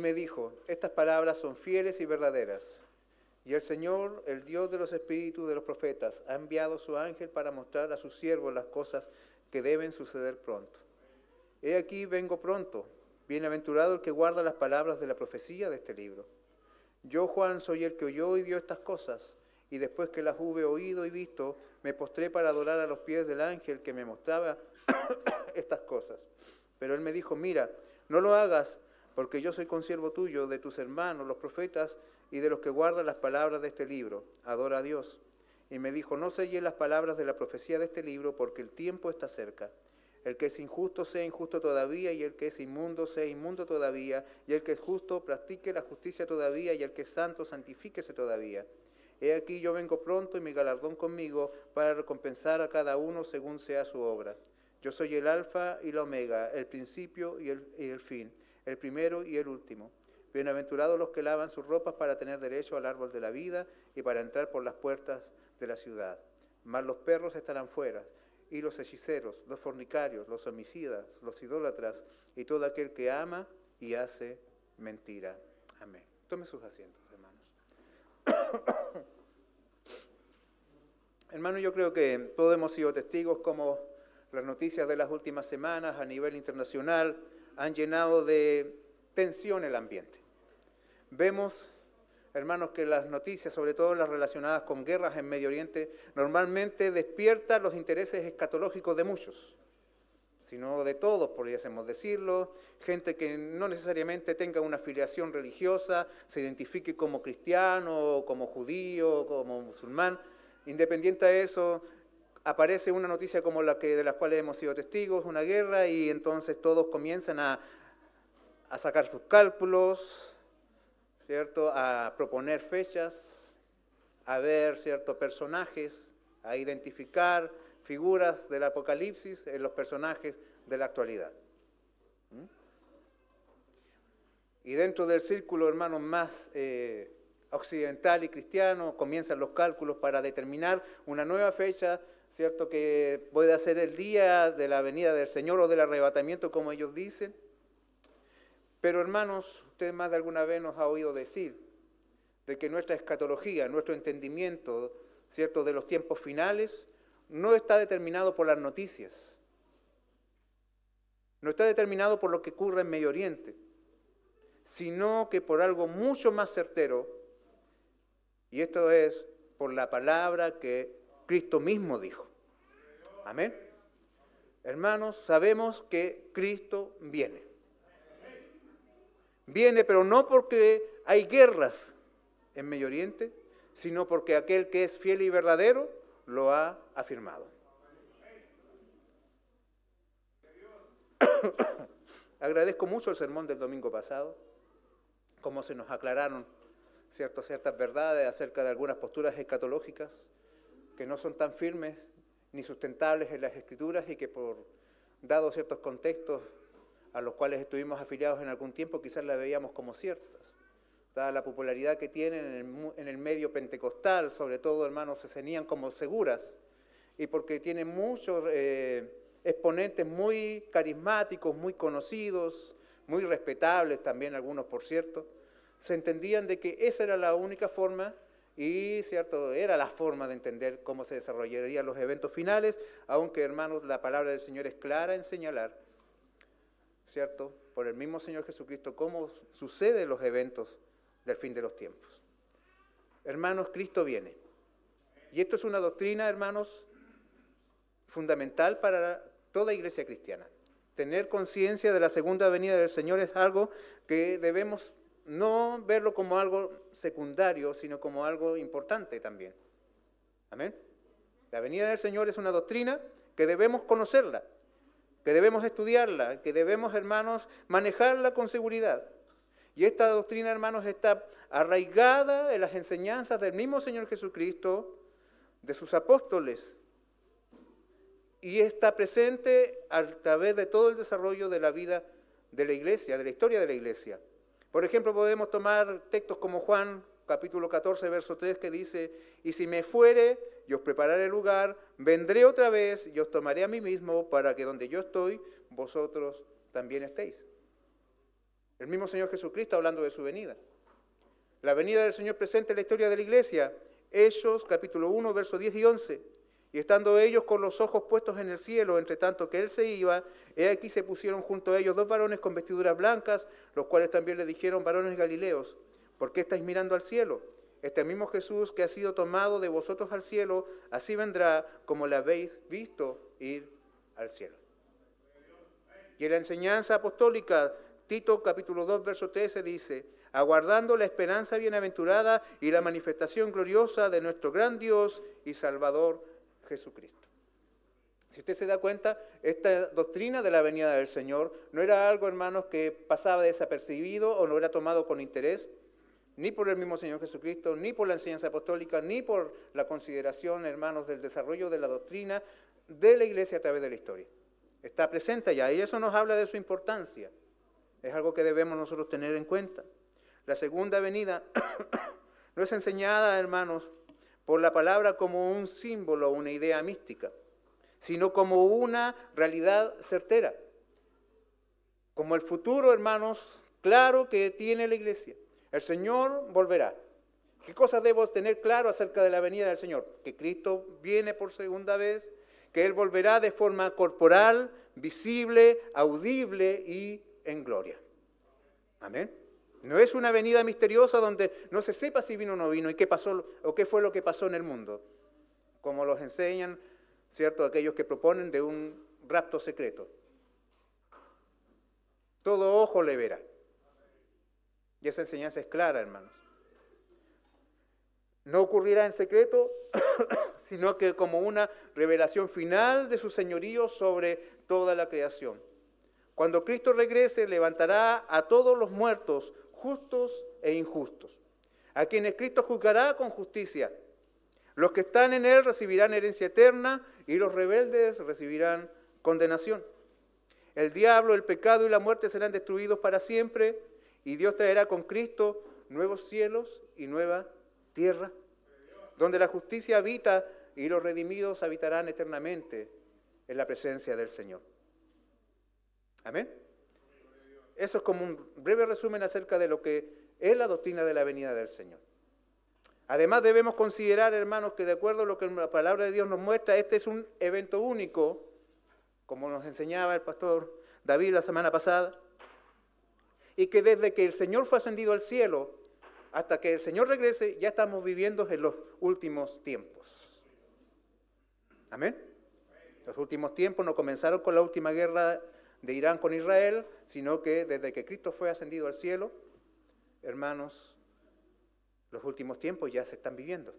me dijo, estas palabras son fieles y verdaderas. Y el Señor, el Dios de los espíritus de los profetas, ha enviado su ángel para mostrar a sus siervos las cosas que deben suceder pronto. He aquí vengo pronto, bienaventurado el que guarda las palabras de la profecía de este libro. Yo, Juan, soy el que oyó y vio estas cosas, y después que las hube oído y visto, me postré para adorar a los pies del ángel que me mostraba estas cosas. Pero él me dijo, mira, no lo hagas, porque yo soy consiervo tuyo, de tus hermanos, los profetas, y de los que guardan las palabras de este libro. Adora a Dios. Y me dijo, no selles las palabras de la profecía de este libro, porque el tiempo está cerca. El que es injusto sea injusto todavía, y el que es inmundo sea inmundo todavía, y el que es justo practique la justicia todavía, y el que es santo santifíquese todavía. He aquí yo vengo pronto, y mi galardón conmigo, para recompensar a cada uno según sea su obra. Yo soy el alfa y la omega, el principio y el fin, el primero y el último. Bienaventurados los que lavan sus ropas para tener derecho al árbol de la vida y para entrar por las puertas de la ciudad. Mas los perros estarán fuera, y los hechiceros, los fornicarios, los homicidas, los idólatras, y todo aquel que ama y hace mentira. Amén. Tome sus asientos, hermanos. Hermanos, yo creo que todos hemos sido testigos como las noticias de las últimas semanas a nivel internacional han llenado de tensión el ambiente. Vemos, hermanos, que las noticias, sobre todo las relacionadas con guerras en Medio Oriente, normalmente despiertan los intereses escatológicos de muchos, sino de todos, podríamos decirlo. Gente que no necesariamente tenga una afiliación religiosa, se identifique como cristiano, como judío, como musulmán. Independiente de eso, aparece una noticia como la que de las cuales hemos sido testigos, una guerra, y entonces todos comienzan a sacar sus cálculos, ¿cierto? A proponer fechas, a ver ciertos personajes, a identificar figuras del Apocalipsis en los personajes de la actualidad. Y dentro del círculo, hermanos, más occidental y cristiano, comienzan los cálculos para determinar una nueva fecha, ¿cierto? Que puede ser el día de la venida del Señor o del arrebatamiento, como ellos dicen. Pero hermanos, usted más de alguna vez nos ha oído decir de que nuestra escatología, nuestro entendimiento, ¿cierto?, de los tiempos finales, no está determinado por las noticias, no está determinado por lo que ocurre en Medio Oriente, sino que por algo mucho más certero, y esto es por la palabra que Cristo mismo dijo. Amén. Hermanos, sabemos que Cristo viene. Viene, pero no porque hay guerras en Medio Oriente, sino porque aquel que es fiel y verdadero lo ha afirmado. Agradezco mucho el sermón del domingo pasado, cómo se nos aclararon ciertas verdades acerca de algunas posturas escatológicas que no son tan firmes ni sustentables en las Escrituras y que dados ciertos contextos a los cuales estuvimos afiliados en algún tiempo, quizás las veíamos como ciertas. Dada la popularidad que tienen en el medio pentecostal, sobre todo, hermanos, se tenían como seguras, y porque tienen muchos exponentes muy carismáticos, muy conocidos, muy respetables también, algunos por cierto, se entendían de que esa era la única forma, y cierto, era la forma de entender cómo se desarrollarían los eventos finales, aunque, hermanos, la palabra del Señor es clara en señalar, ¿cierto?, por el mismo Señor Jesucristo, cómo suceden los eventos del fin de los tiempos. Hermanos, Cristo viene. Y esto es una doctrina, hermanos, fundamental para toda iglesia cristiana. Tener conciencia de la segunda venida del Señor es algo que debemos no verlo como algo secundario, sino como algo importante también. Amén. La venida del Señor es una doctrina que debemos conocerla, que debemos estudiarla, que debemos, hermanos, manejarla con seguridad. Y esta doctrina, hermanos, está arraigada en las enseñanzas del mismo Señor Jesucristo, de sus apóstoles, y está presente a través de todo el desarrollo de la vida de la iglesia, de la historia de la iglesia. Por ejemplo, podemos tomar textos como Juan, capítulo 14, verso 3, que dice, y si me fuere, y os prepararé lugar, vendré otra vez, y os tomaré a mí mismo, para que donde yo estoy, vosotros también estéis. El mismo Señor Jesucristo hablando de su venida. La venida del Señor presente en la historia de la iglesia. Hechos, capítulo 1, versos 10 y 11. Y estando ellos con los ojos puestos en el cielo, entre tanto que él se iba, he aquí se pusieron junto a ellos dos varones con vestiduras blancas, los cuales también le dijeron: varones galileos, ¿por qué estáis mirando al cielo? Este mismo Jesús que ha sido tomado de vosotros al cielo, así vendrá como le habéis visto ir al cielo. Y en la enseñanza apostólica, Tito capítulo 2, verso 13 dice: aguardando la esperanza bienaventurada y la manifestación gloriosa de nuestro gran Dios y Salvador Jesucristo. Si usted se da cuenta, esta doctrina de la venida del Señor no era algo, hermanos, que pasaba desapercibido o no era tomado con interés, ni por el mismo Señor Jesucristo, ni por la enseñanza apostólica, ni por la consideración, hermanos, del desarrollo de la doctrina de la iglesia a través de la historia. Está presente ya, y eso nos habla de su importancia. Es algo que debemos nosotros tener en cuenta. La segunda venida no es enseñada, hermanos, por la palabra como un símbolo o una idea mística, sino como una realidad certera, como el futuro, hermanos, claro que tiene la iglesia. El Señor volverá. ¿Qué cosas debo tener claro acerca de la venida del Señor? Que Cristo viene por segunda vez, que Él volverá de forma corporal, visible, audible y en gloria. Amén. No es una venida misteriosa donde no se sepa si vino o no vino y qué pasó o qué fue lo que pasó en el mundo, como los enseñan, ¿cierto?, aquellos que proponen de un rapto secreto. Todo ojo le verá. Y esa enseñanza es clara, hermanos. No ocurrirá en secreto, sino que como una revelación final de su señorío sobre toda la creación. Cuando Cristo regrese, levantará a todos los muertos, justos e injustos, a quienes Cristo juzgará con justicia. Los que están en Él recibirán herencia eterna y los rebeldes recibirán condenación. El diablo, el pecado y la muerte serán destruidos para siempre y Dios traerá con Cristo nuevos cielos y nueva tierra, donde la justicia habita y los redimidos habitarán eternamente en la presencia del Señor. Amén. Eso es como un breve resumen acerca de lo que es la doctrina de la venida del Señor. Además debemos considerar, hermanos, que de acuerdo a lo que la palabra de Dios nos muestra, este es un evento único, como nos enseñaba el pastor David la semana pasada, y que desde que el Señor fue ascendido al cielo hasta que el Señor regrese, ya estamos viviendo en los últimos tiempos. Amén. Los últimos tiempos no comenzaron con la última guerra de Irán con Israel, sino que desde que Cristo fue ascendido al cielo, hermanos, los últimos tiempos ya se están viviendo.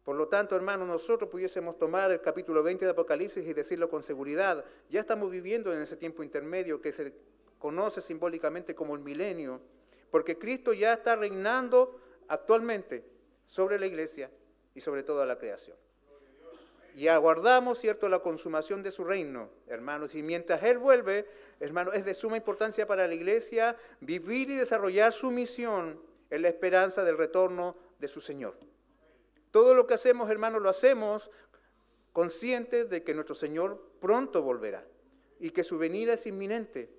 Por lo tanto, hermanos, nosotros pudiésemos tomar el capítulo 20 de Apocalipsis y decirlo con seguridad. Ya estamos viviendo en ese tiempo intermedio que se conoce simbólicamente como el milenio, porque Cristo ya está reinando actualmente sobre la iglesia y sobre toda la creación. Y aguardamos, ¿cierto?, la consumación de su reino, hermanos. Y mientras Él vuelve, hermanos, es de suma importancia para la iglesia vivir y desarrollar su misión en la esperanza del retorno de su Señor. Todo lo que hacemos, hermanos, lo hacemos conscientes de que nuestro Señor pronto volverá y que su venida es inminente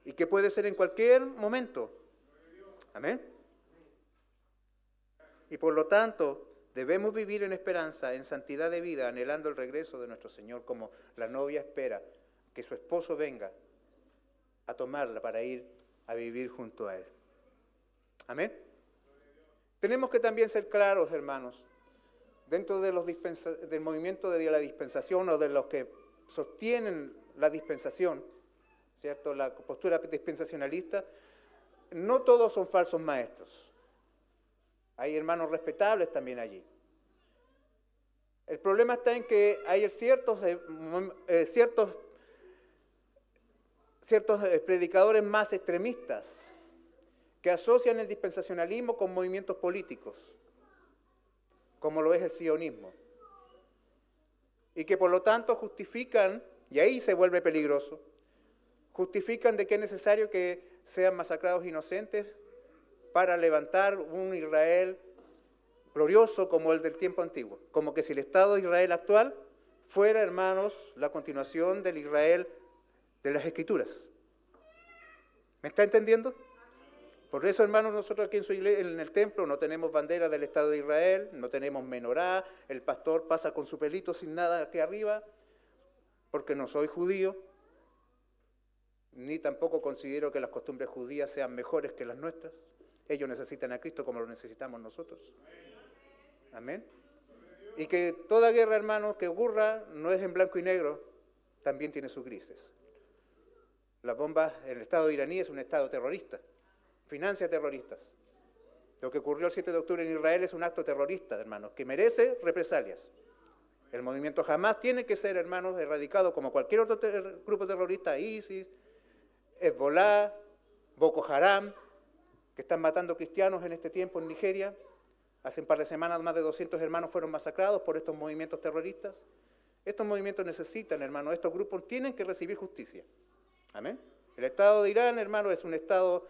y que puede ser en cualquier momento. Amén. Y por lo tanto, debemos vivir en esperanza, en santidad de vida, anhelando el regreso de nuestro Señor, como la novia espera que su esposo venga a tomarla para ir a vivir junto a Él. Amén. Tenemos que también ser claros, hermanos, dentro de del movimiento de la dispensación o de los que sostienen la dispensación, ¿cierto?, la postura dispensacionalista, no todos son falsos maestros. Hay hermanos respetables también allí. El problema está en que hay ciertos predicadores más extremistas que asocian el dispensacionalismo con movimientos políticos, como lo es el sionismo, y que por lo tanto justifican, y ahí se vuelve peligroso, justifican de que es necesario que sean masacrados inocentes para levantar un Israel glorioso como el del tiempo antiguo, como que si el Estado de Israel actual fuera, hermanos, la continuación del Israel de las Escrituras. ¿Me está entendiendo? Por eso, hermanos, nosotros aquí en el templo no tenemos bandera del Estado de Israel, no tenemos menorá, el pastor pasa con su pelito sin nada aquí arriba, porque no soy judío, ni tampoco considero que las costumbres judías sean mejores que las nuestras. Ellos necesitan a Cristo como lo necesitamos nosotros. Amén. Y que toda guerra, hermanos, que ocurra no es en blanco y negro, también tiene sus grises. Las bombas, el Estado iraní es un Estado terrorista, financia terroristas. Lo que ocurrió el 7 de octubre en Israel es un acto terrorista, hermanos, que merece represalias. El movimiento Hamas tiene que ser, hermanos, erradicado como cualquier otro grupo terrorista, ISIS, Hezbollah, Boko Haram, que están matando cristianos en este tiempo en Nigeria. Hace un par de semanas más de 200 hermanos fueron masacrados por estos movimientos terroristas. Estos movimientos necesitan, hermanos, estos grupos tienen que recibir justicia. Amén. El Estado de Irán, hermano, es un Estado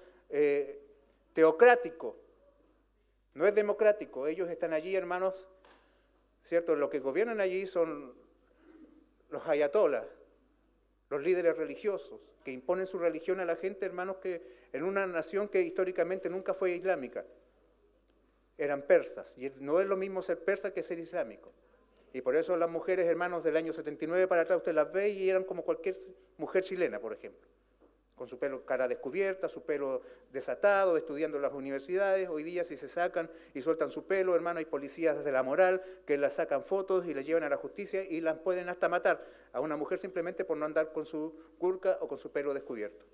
teocrático, no es democrático. Ellos están allí, hermanos, ¿cierto? Los que gobiernan allí son los ayatolás, los líderes religiosos, que imponen su religión a la gente, hermanos, que en una nación que históricamente nunca fue islámica. Eran persas, y no es lo mismo ser persa que ser islámico. Y por eso las mujeres, hermanos, del año 79 para atrás, usted las ve y eran como cualquier mujer chilena, por ejemplo. Con su pelo, cara descubierta, su pelo desatado, estudiando en las universidades. Hoy día si se sacan y sueltan su pelo, hermano, hay policías de la moral que las sacan fotos y las llevan a la justicia y las pueden hasta matar a una mujer simplemente por no andar con su burka o con su pelo descubierto.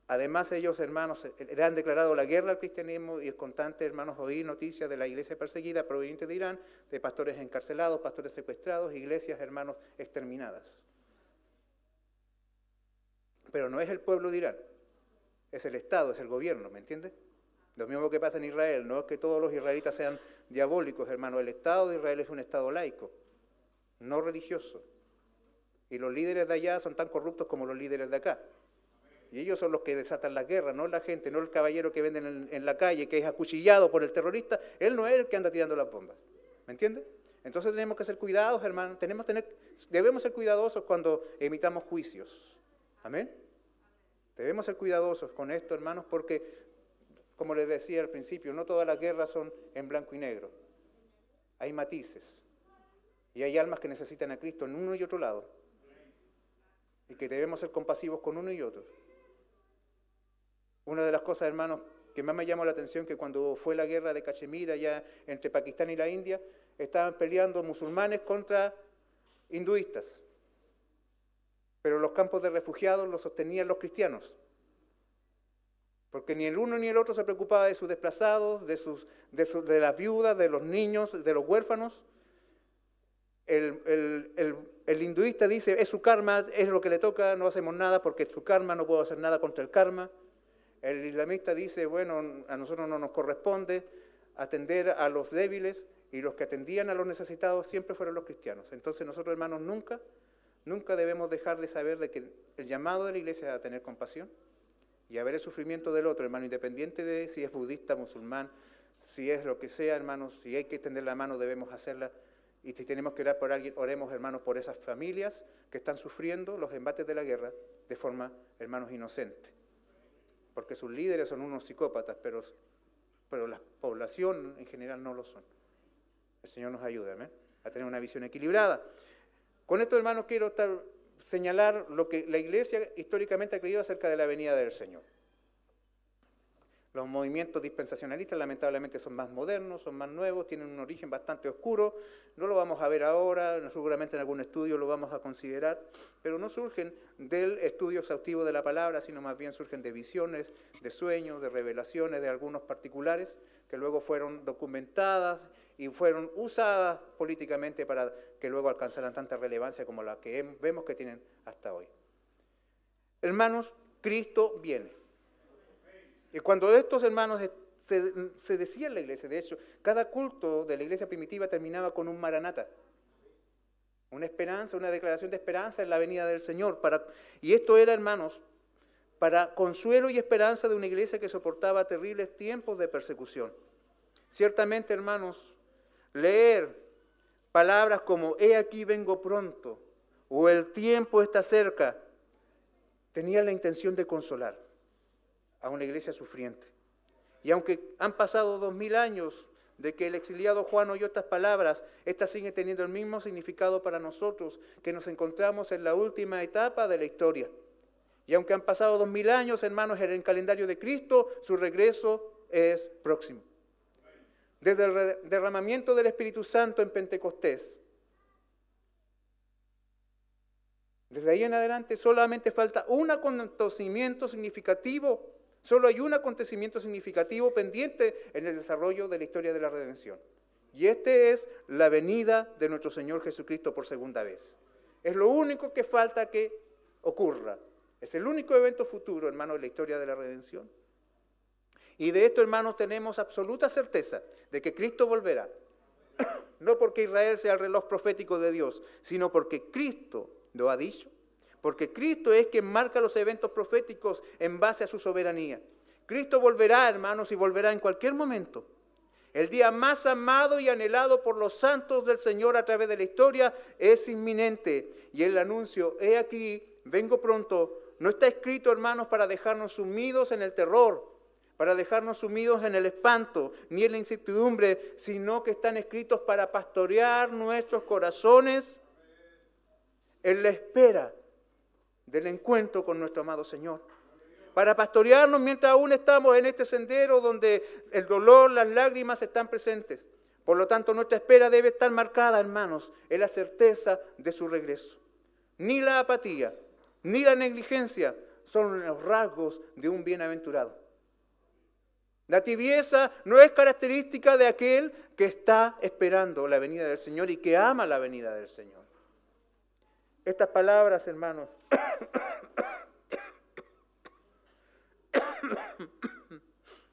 Además ellos, hermanos, le han declarado la guerra al cristianismo y es constante, hermanos, oír noticias de la iglesia perseguida proveniente de Irán, de pastores encarcelados, pastores secuestrados, iglesias, hermanos, exterminadas. Pero no es el pueblo de Irán, es el Estado, es el gobierno, ¿me entiende? Lo mismo que pasa en Israel, no es que todos los israelitas sean diabólicos, hermano. El Estado de Israel es un Estado laico, no religioso. Y los líderes de allá son tan corruptos como los líderes de acá. Y ellos son los que desatan la guerra, no la gente, no el caballero que venden en la calle, que es acuchillado por el terrorista. Él no es el que anda tirando las bombas, ¿me entiende? Entonces tenemos que ser cuidadosos, hermano. Debemos ser cuidadosos cuando emitamos juicios. Amén. Debemos ser cuidadosos con esto, hermanos, porque, como les decía al principio, no todas las guerras son en blanco y negro. Hay matices. Y hay almas que necesitan a Cristo en uno y otro lado. Y que debemos ser compasivos con uno y otro. Una de las cosas, hermanos, que más me llamó la atención, que cuando fue la guerra de Cachemira, ya entre Pakistán y la India, estaban peleando musulmanes contra hinduistas. Pero los campos de refugiados los sostenían los cristianos. Porque ni el uno ni el otro se preocupaba de sus desplazados, de las viudas, de los niños, de los huérfanos. El hinduista dice, es su karma, es lo que le toca, no hacemos nada porque es su karma, no puedo hacer nada contra el karma. El islamista dice, bueno, a nosotros no nos corresponde atender a los débiles, y los que atendían a los necesitados siempre fueron los cristianos. Entonces nosotros, hermanos, nunca debemos dejar de saber de que el llamado de la iglesia es a tener compasión y a ver el sufrimiento del otro, hermano, independiente de si es budista, musulmán, si es lo que sea, hermanos, si hay que extender la mano debemos hacerla. Y si tenemos que orar por alguien, oremos, hermanos, por esas familias que están sufriendo los embates de la guerra de forma, hermanos, inocente. Porque sus líderes son unos psicópatas, pero la población en general no lo son. El Señor nos ayude, amén, a tener una visión equilibrada. Con esto, hermanos, quiero señalar lo que la Iglesia históricamente ha creído acerca de la venida del Señor. Los movimientos dispensacionalistas lamentablemente son más modernos, son más nuevos, tienen un origen bastante oscuro. No lo vamos a ver ahora, seguramente en algún estudio lo vamos a considerar, pero no surgen del estudio exhaustivo de la palabra, sino más bien surgen de visiones, de sueños, de revelaciones de algunos particulares que luego fueron documentadas y fueron usadas políticamente para que luego alcanzaran tanta relevancia como la que vemos que tienen hasta hoy. Hermanos, Cristo viene. Y cuando estos hermanos se decía en la iglesia, de hecho, cada culto de la iglesia primitiva terminaba con un maranata, una esperanza, una declaración de esperanza en la venida del Señor. Y esto era, hermanos, para consuelo y esperanza de una iglesia que soportaba terribles tiempos de persecución. Ciertamente, hermanos, leer palabras como, he aquí vengo pronto, o el tiempo está cerca, tenía la intención de consolar a una iglesia sufriente. Y aunque han pasado 2000 años de que el exiliado Juan oyó estas palabras, estas siguen teniendo el mismo significado para nosotros, que nos encontramos en la última etapa de la historia. Y aunque han pasado 2000 años, hermanos, en el calendario de Cristo, su regreso es próximo. Desde el derramamiento del Espíritu Santo en Pentecostés, desde ahí en adelante solamente falta un acontecimiento significativo. Solo hay un acontecimiento significativo pendiente en el desarrollo de la historia de la redención. Y este es la venida de nuestro Señor Jesucristo por segunda vez. Es lo único que falta que ocurra. Es el único evento futuro, hermanos, de la historia de la redención. Y de esto, hermanos, tenemos absoluta certeza de que Cristo volverá. No porque Israel sea el reloj profético de Dios, sino porque Cristo lo ha dicho, porque Cristo es quien marca los eventos proféticos en base a su soberanía. Cristo volverá, hermanos, y volverá en cualquier momento. El día más amado y anhelado por los santos del Señor a través de la historia es inminente. Y el anuncio, he aquí, vengo pronto, no está escrito, hermanos, para dejarnos sumidos en el terror, para dejarnos sumidos en el espanto, ni en la incertidumbre, sino que están escritos para pastorear nuestros corazones en la espera del encuentro con nuestro amado Señor. Para pastorearnos mientras aún estamos en este sendero donde el dolor, las lágrimas están presentes. Por lo tanto, nuestra espera debe estar marcada, hermanos, en la certeza de su regreso. Ni la apatía, ni la negligencia son los rasgos de un bienaventurado. La tibieza no es característica de aquel que está esperando la venida del Señor y que ama la venida del Señor. Estas palabras, hermanos,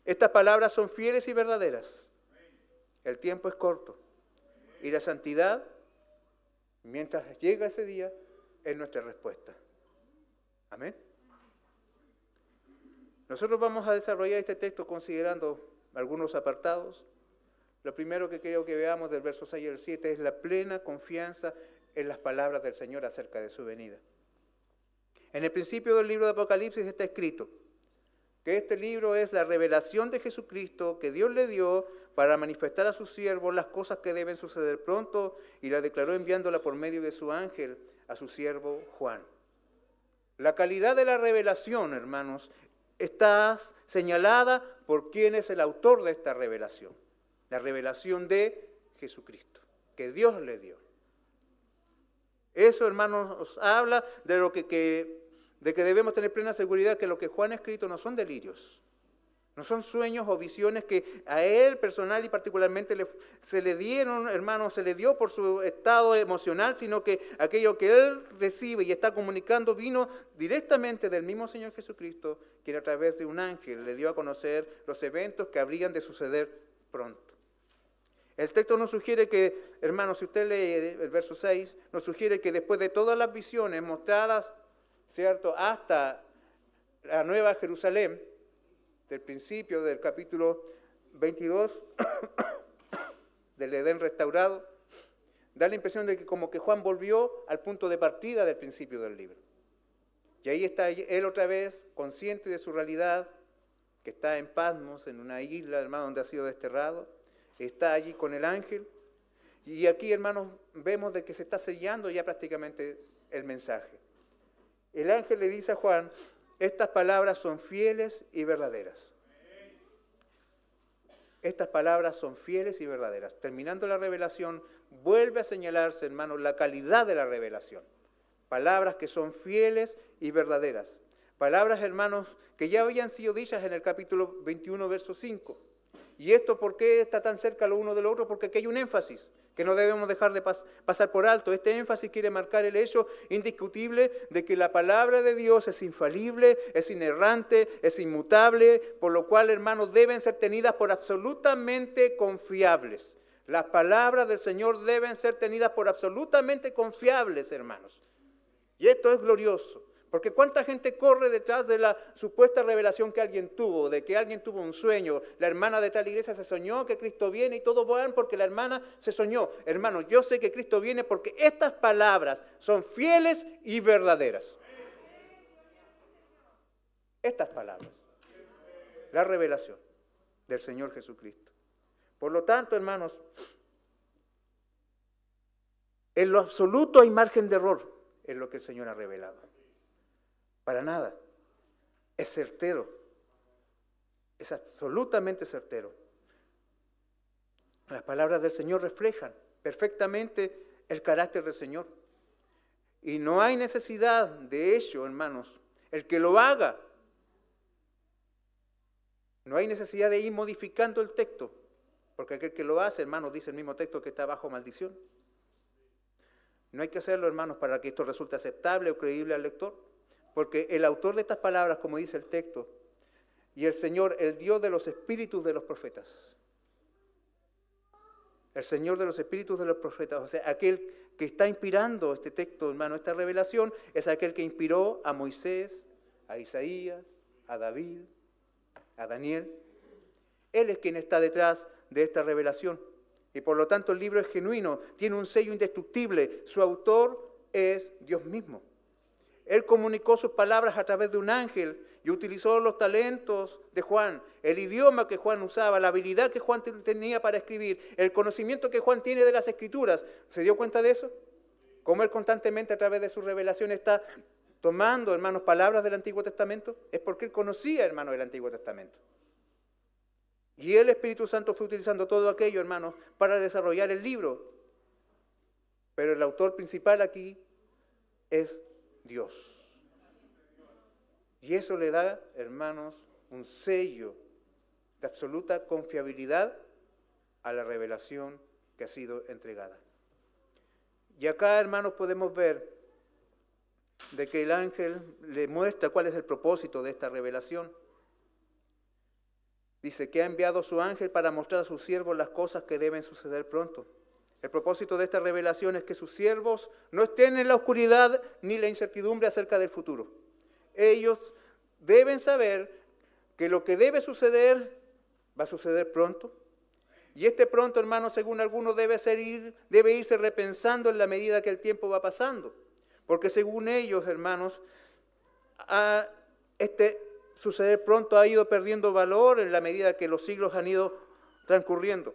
estas palabras son fieles y verdaderas. El tiempo es corto y la santidad, mientras llega ese día, es nuestra respuesta. Amén. Nosotros vamos a desarrollar este texto considerando algunos apartados. Lo primero que quiero que veamos del verso 6 al 7 es la plena confianza en las palabras del Señor acerca de su venida. En el principio del libro de Apocalipsis está escrito que este libro es la revelación de Jesucristo que Dios le dio para manifestar a sus siervos las cosas que deben suceder pronto, y la declaró enviándola por medio de su ángel a su siervo Juan. La calidad de la revelación, hermanos, está señalada por quién es el autor de esta revelación. La revelación de Jesucristo, que Dios le dio. Eso, hermanos, nos habla de que debemos tener plena seguridad que lo que Juan ha escrito no son delirios, no son sueños o visiones que a él personal y particularmente se le dieron, hermanos, se le dio por su estado emocional, sino que aquello que él recibe y está comunicando vino directamente del mismo Señor Jesucristo, quien a través de un ángel le dio a conocer los eventos que habrían de suceder pronto. El texto nos sugiere que, hermanos, si usted lee el verso 6, nos sugiere que después de todas las visiones mostradas, ¿cierto?, hasta la Nueva Jerusalén, del principio del capítulo 22, del Edén restaurado, da la impresión de que como que Juan volvió al punto de partida del principio del libro. Y ahí está él otra vez, consciente de su realidad, que está en Patmos, en una isla, hermano, donde ha sido desterrado. Está allí con el ángel. Y aquí, hermanos, vemos de que se está sellando ya prácticamente el mensaje. El ángel le dice a Juan, estas palabras son fieles y verdaderas. Estas palabras son fieles y verdaderas. Terminando la revelación, vuelve a señalarse, hermanos, la calidad de la revelación. Palabras que son fieles y verdaderas. Palabras, hermanos, que ya habían sido dichas en el capítulo 21, verso 5. ¿Y esto por qué está tan cerca lo uno del otro? Porque aquí hay un énfasis que no debemos dejar de pasar por alto. Este énfasis quiere marcar el hecho indiscutible de que la palabra de Dios es infalible, es inerrante, es inmutable, por lo cual, hermanos, deben ser tenidas por absolutamente confiables. Las palabras del Señor deben ser tenidas por absolutamente confiables, hermanos. Y esto es glorioso. Porque cuánta gente corre detrás de la supuesta revelación que alguien tuvo, de que alguien tuvo un sueño. La hermana de tal iglesia se soñó que Cristo viene y todos van porque la hermana se soñó. Hermanos, yo sé que Cristo viene porque estas palabras son fieles y verdaderas. estas palabras. La revelación del Señor Jesucristo. Por lo tanto, hermanos, en lo absoluto hay margen de error en lo que el Señor ha revelado. Para nada. Es certero. Es absolutamente certero. Las palabras del Señor reflejan perfectamente el carácter del Señor. Y no hay necesidad de ello, hermanos. El que lo haga, no hay necesidad de ir modificando el texto, porque aquel que lo hace, hermanos, dice el mismo texto que está bajo maldición. No hay que hacerlo, hermanos, para que esto resulte aceptable o creíble al lector, porque el autor de estas palabras, como dice el texto, y el Señor, el Dios de los espíritus de los profetas. El Señor de los espíritus de los profetas, o sea, aquel que está inspirando este texto, hermano, esta revelación, es aquel que inspiró a Moisés, a Isaías, a David, a Daniel. Él es quien está detrás de esta revelación. Y por lo tanto el libro es genuino, tiene un sello indestructible. Su autor es Dios mismo. Él comunicó sus palabras a través de un ángel y utilizó los talentos de Juan, el idioma que Juan usaba, la habilidad que Juan tenía para escribir, el conocimiento que Juan tiene de las Escrituras. ¿Se dio cuenta de eso? Cómo él constantemente a través de su revelación está tomando, hermanos, palabras del Antiguo Testamento. Es porque él conocía, hermanos, el Antiguo Testamento. Y el Espíritu Santo fue utilizando todo aquello, hermanos, para desarrollar el libro. Pero el autor principal aquí es Dios. Y eso le da, hermanos, un sello de absoluta confiabilidad a la revelación que ha sido entregada. Y acá, hermanos, podemos ver de que el ángel le muestra cuál es el propósito de esta revelación. Dice que ha enviado a su ángel para mostrar a sus siervos las cosas que deben suceder pronto. El propósito de esta revelación es que sus siervos no estén en la oscuridad ni la incertidumbre acerca del futuro. Ellos deben saber que lo que debe suceder va a suceder pronto. Y este pronto, hermanos, según algunos, debe irse repensando en la medida que el tiempo va pasando. Porque según ellos, hermanos, suceder pronto ha ido perdiendo valor en la medida que los siglos han ido transcurriendo.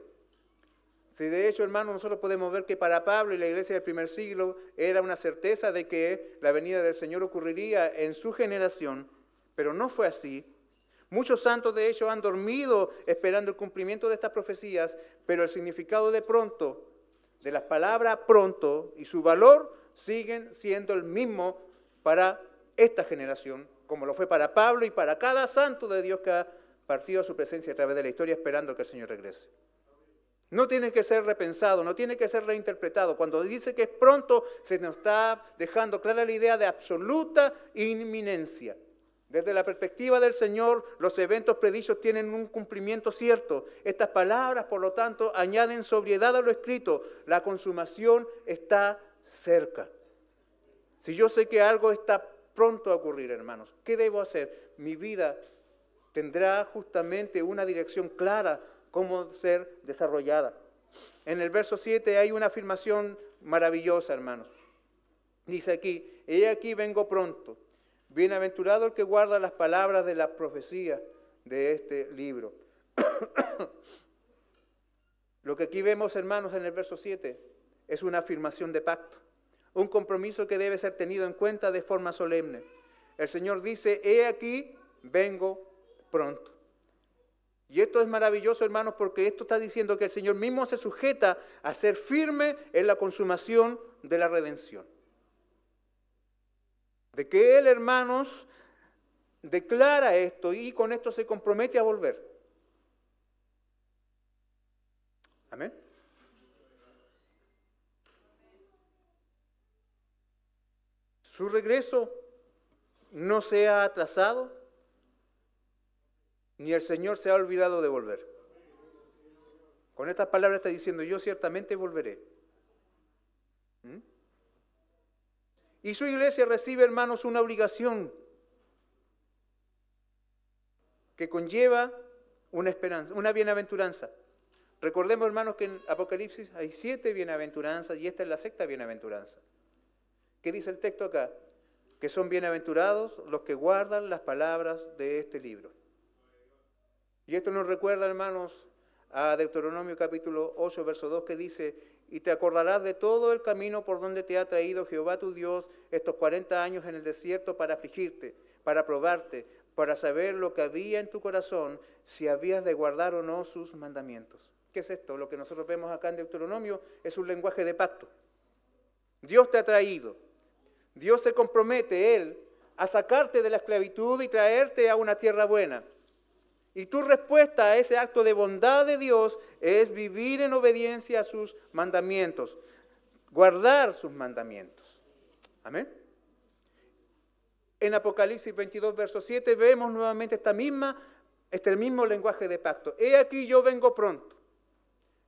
Si de hecho, hermanos, nosotros podemos ver que para Pablo y la iglesia del primer siglo era una certeza de que la venida del Señor ocurriría en su generación, pero no fue así. Muchos santos de hecho han dormido esperando el cumplimiento de estas profecías, pero el significado de pronto, de las palabras pronto y su valor siguen siendo el mismo para esta generación, como lo fue para Pablo y para cada santo de Dios que ha partido a su presencia a través de la historia esperando que el Señor regrese. No tiene que ser repensado, no tiene que ser reinterpretado. Cuando dice que es pronto, se nos está dejando clara la idea de absoluta inminencia. Desde la perspectiva del Señor, los eventos predichos tienen un cumplimiento cierto. Estas palabras, por lo tanto, añaden sobriedad a lo escrito. La consumación está cerca. Si yo sé que algo está pronto a ocurrir, hermanos, ¿qué debo hacer? Mi vida tendrá justamente una dirección clara cómo ser desarrollada. En el verso 7 hay una afirmación maravillosa, hermanos. Dice aquí, he aquí vengo pronto. Bienaventurado el que guarda las palabras de la profecía de este libro. Lo que aquí vemos, hermanos, en el verso 7 es una afirmación de pacto, un compromiso que debe ser tenido en cuenta de forma solemne. El Señor dice, he aquí vengo pronto. Y esto es maravilloso, hermanos, porque esto está diciendo que el Señor mismo se sujeta a ser firme en la consumación de la redención. De que Él, hermanos, declara esto y con esto se compromete a volver. Amén. Su regreso no se ha atrasado, ni el Señor se ha olvidado de volver. Con estas palabras está diciendo, yo ciertamente volveré. Y su iglesia recibe, hermanos, una obligación que conlleva una esperanza, una bienaventuranza. Recordemos, hermanos, que en Apocalipsis hay 7 bienaventuranzas y esta es la 6ª bienaventuranza. ¿Qué dice el texto acá? que son bienaventurados los que guardan las palabras de este libro. Y esto nos recuerda, hermanos, a Deuteronomio capítulo 8, verso 2, que dice: y te acordarás de todo el camino por donde te ha traído Jehová tu Dios estos 40 años en el desierto para afligirte, para probarte, para saber lo que había en tu corazón, si habías de guardar o no sus mandamientos. ¿Qué es esto? Lo que nosotros vemos acá en Deuteronomio es un lenguaje de pacto. Dios te ha traído. Dios se compromete, Él, a sacarte de la esclavitud y traerte a una tierra buena. Y tu respuesta a ese acto de bondad de Dios es vivir en obediencia a sus mandamientos, guardar sus mandamientos. Amén. En Apocalipsis 22, verso 7, vemos nuevamente este mismo lenguaje de pacto. He aquí yo vengo pronto,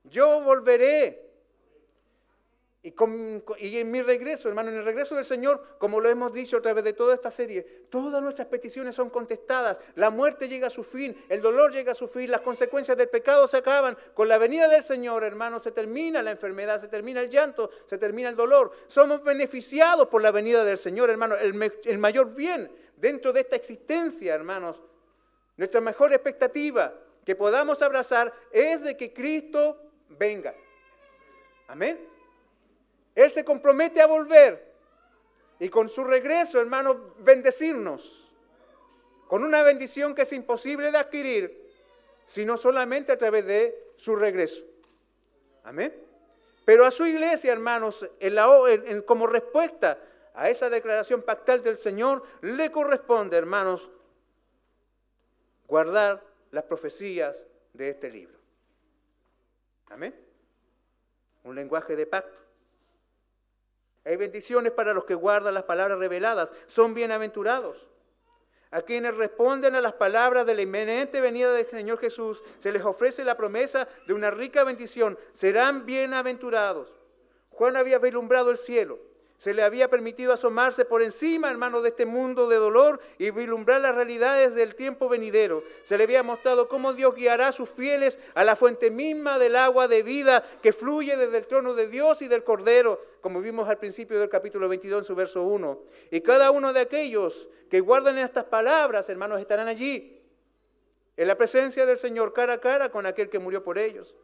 yo volveré. Y en mi regreso, hermano, en el regreso del Señor, como lo hemos dicho a través de toda esta serie, todas nuestras peticiones son contestadas. La muerte llega a su fin, el dolor llega a su fin, las consecuencias del pecado se acaban. Con la venida del Señor, hermano, se termina la enfermedad, se termina el llanto, se termina el dolor. Somos beneficiados por la venida del Señor, hermano. El mayor bien dentro de esta existencia, hermanos, nuestra mejor expectativa que podamos abrazar es de que Cristo venga. Amén. Él se compromete a volver y con su regreso, hermanos, bendecirnos con una bendición que es imposible de adquirir, sino solamente a través de su regreso. Amén. Pero a su iglesia, hermanos, como respuesta a esa declaración pactal del Señor, le corresponde, hermanos, guardar las profecías de este libro. Amén. Un lenguaje de pacto. Hay bendiciones para los que guardan las palabras reveladas. Son bienaventurados. A quienes responden a las palabras de la inminente venida del Señor Jesús, se les ofrece la promesa de una rica bendición. Serán bienaventurados. Juan había vislumbrado el cielo. Se le había permitido asomarse por encima, hermano, de este mundo de dolor y vislumbrar las realidades del tiempo venidero. Se le había mostrado cómo Dios guiará a sus fieles a la fuente misma del agua de vida que fluye desde el trono de Dios y del Cordero, como vimos al principio del capítulo 22 en su verso 1. Y cada uno de aquellos que guardan estas palabras, hermanos, estarán allí, en la presencia del Señor, cara a cara con aquel que murió por ellos.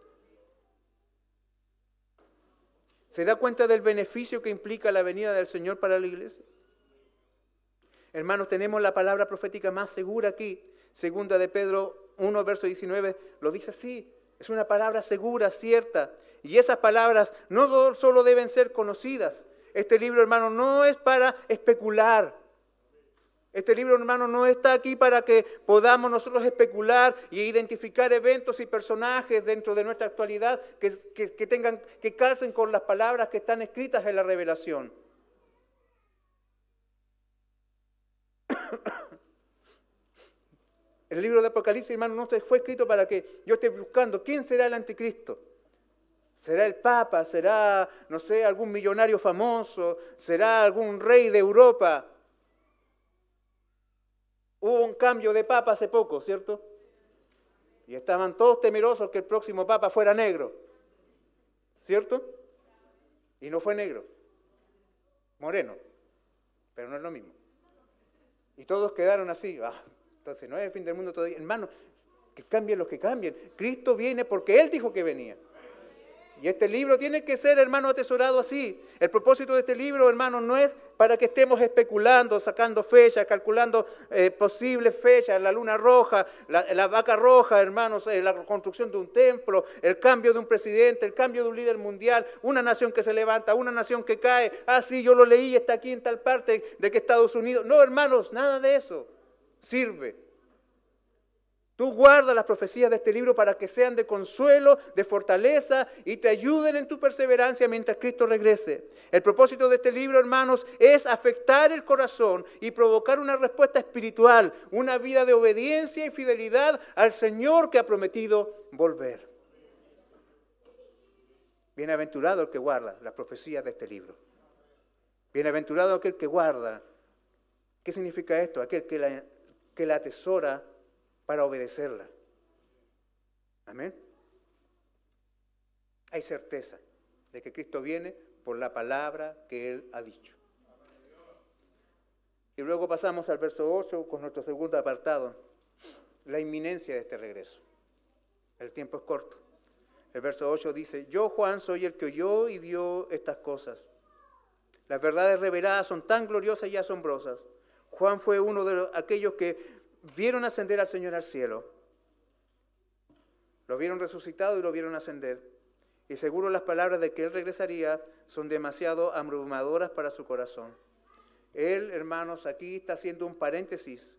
¿Se da cuenta del beneficio que implica la venida del Señor para la iglesia? Hermanos, tenemos la palabra profética más segura aquí. Segunda de Pedro 1, verso 19, lo dice así. Es una palabra segura, cierta. Y esas palabras no solo deben ser conocidas. Este libro, hermano, no es para especular. Este libro, hermano, no está aquí para que podamos nosotros especular y identificar eventos y personajes dentro de nuestra actualidad que calcen con las palabras que están escritas en la revelación. El libro de Apocalipsis, hermano, no fue escrito para que yo esté buscando quién será el anticristo. ¿Será el Papa? ¿Será, no sé, algún millonario famoso? ¿Será algún rey de Europa? Hubo un cambio de papa hace poco, ¿cierto? Y estaban todos temerosos que el próximo papa fuera negro, ¿cierto? Y no fue negro, moreno, pero no es lo mismo. Y todos quedaron así, entonces no es el fin del mundo todavía. Hermano, que cambien los que cambien. Cristo viene porque Él dijo que venía. Y este libro tiene que ser, hermano, atesorado así. El propósito de este libro, hermano, no es para que estemos especulando, sacando fechas, calculando posibles fechas, la luna roja, la vaca roja, hermanos, la construcción de un templo, el cambio de un presidente, el cambio de un líder mundial, una nación que se levanta, una nación que cae. Sí, yo lo leí, está aquí en tal parte de que Estados Unidos. No, hermanos, nada de eso sirve. Tú guarda las profecías de este libro para que sean de consuelo, de fortaleza y te ayuden en tu perseverancia mientras Cristo regrese. El propósito de este libro, hermanos, es afectar el corazón y provocar una respuesta espiritual, una vida de obediencia y fidelidad al Señor que ha prometido volver. Bienaventurado el que guarda las profecías de este libro. Bienaventurado aquel que guarda. ¿Qué significa esto? Aquel que la atesora para obedecerla. Amén. Hay certeza de que Cristo viene por la palabra que Él ha dicho. Y luego pasamos al verso 8 con nuestro segundo apartado, la inminencia de este regreso. El tiempo es corto. El verso 8 dice, yo, Juan, soy el que oyó y vio estas cosas. Las verdades reveladas son tan gloriosas y asombrosas. Juan fue uno de aquellos que vieron ascender al Señor al cielo. Lo vieron resucitado y lo vieron ascender. Y seguro las palabras de que Él regresaría son demasiado abrumadoras para su corazón. Él, hermanos, aquí está haciendo un paréntesis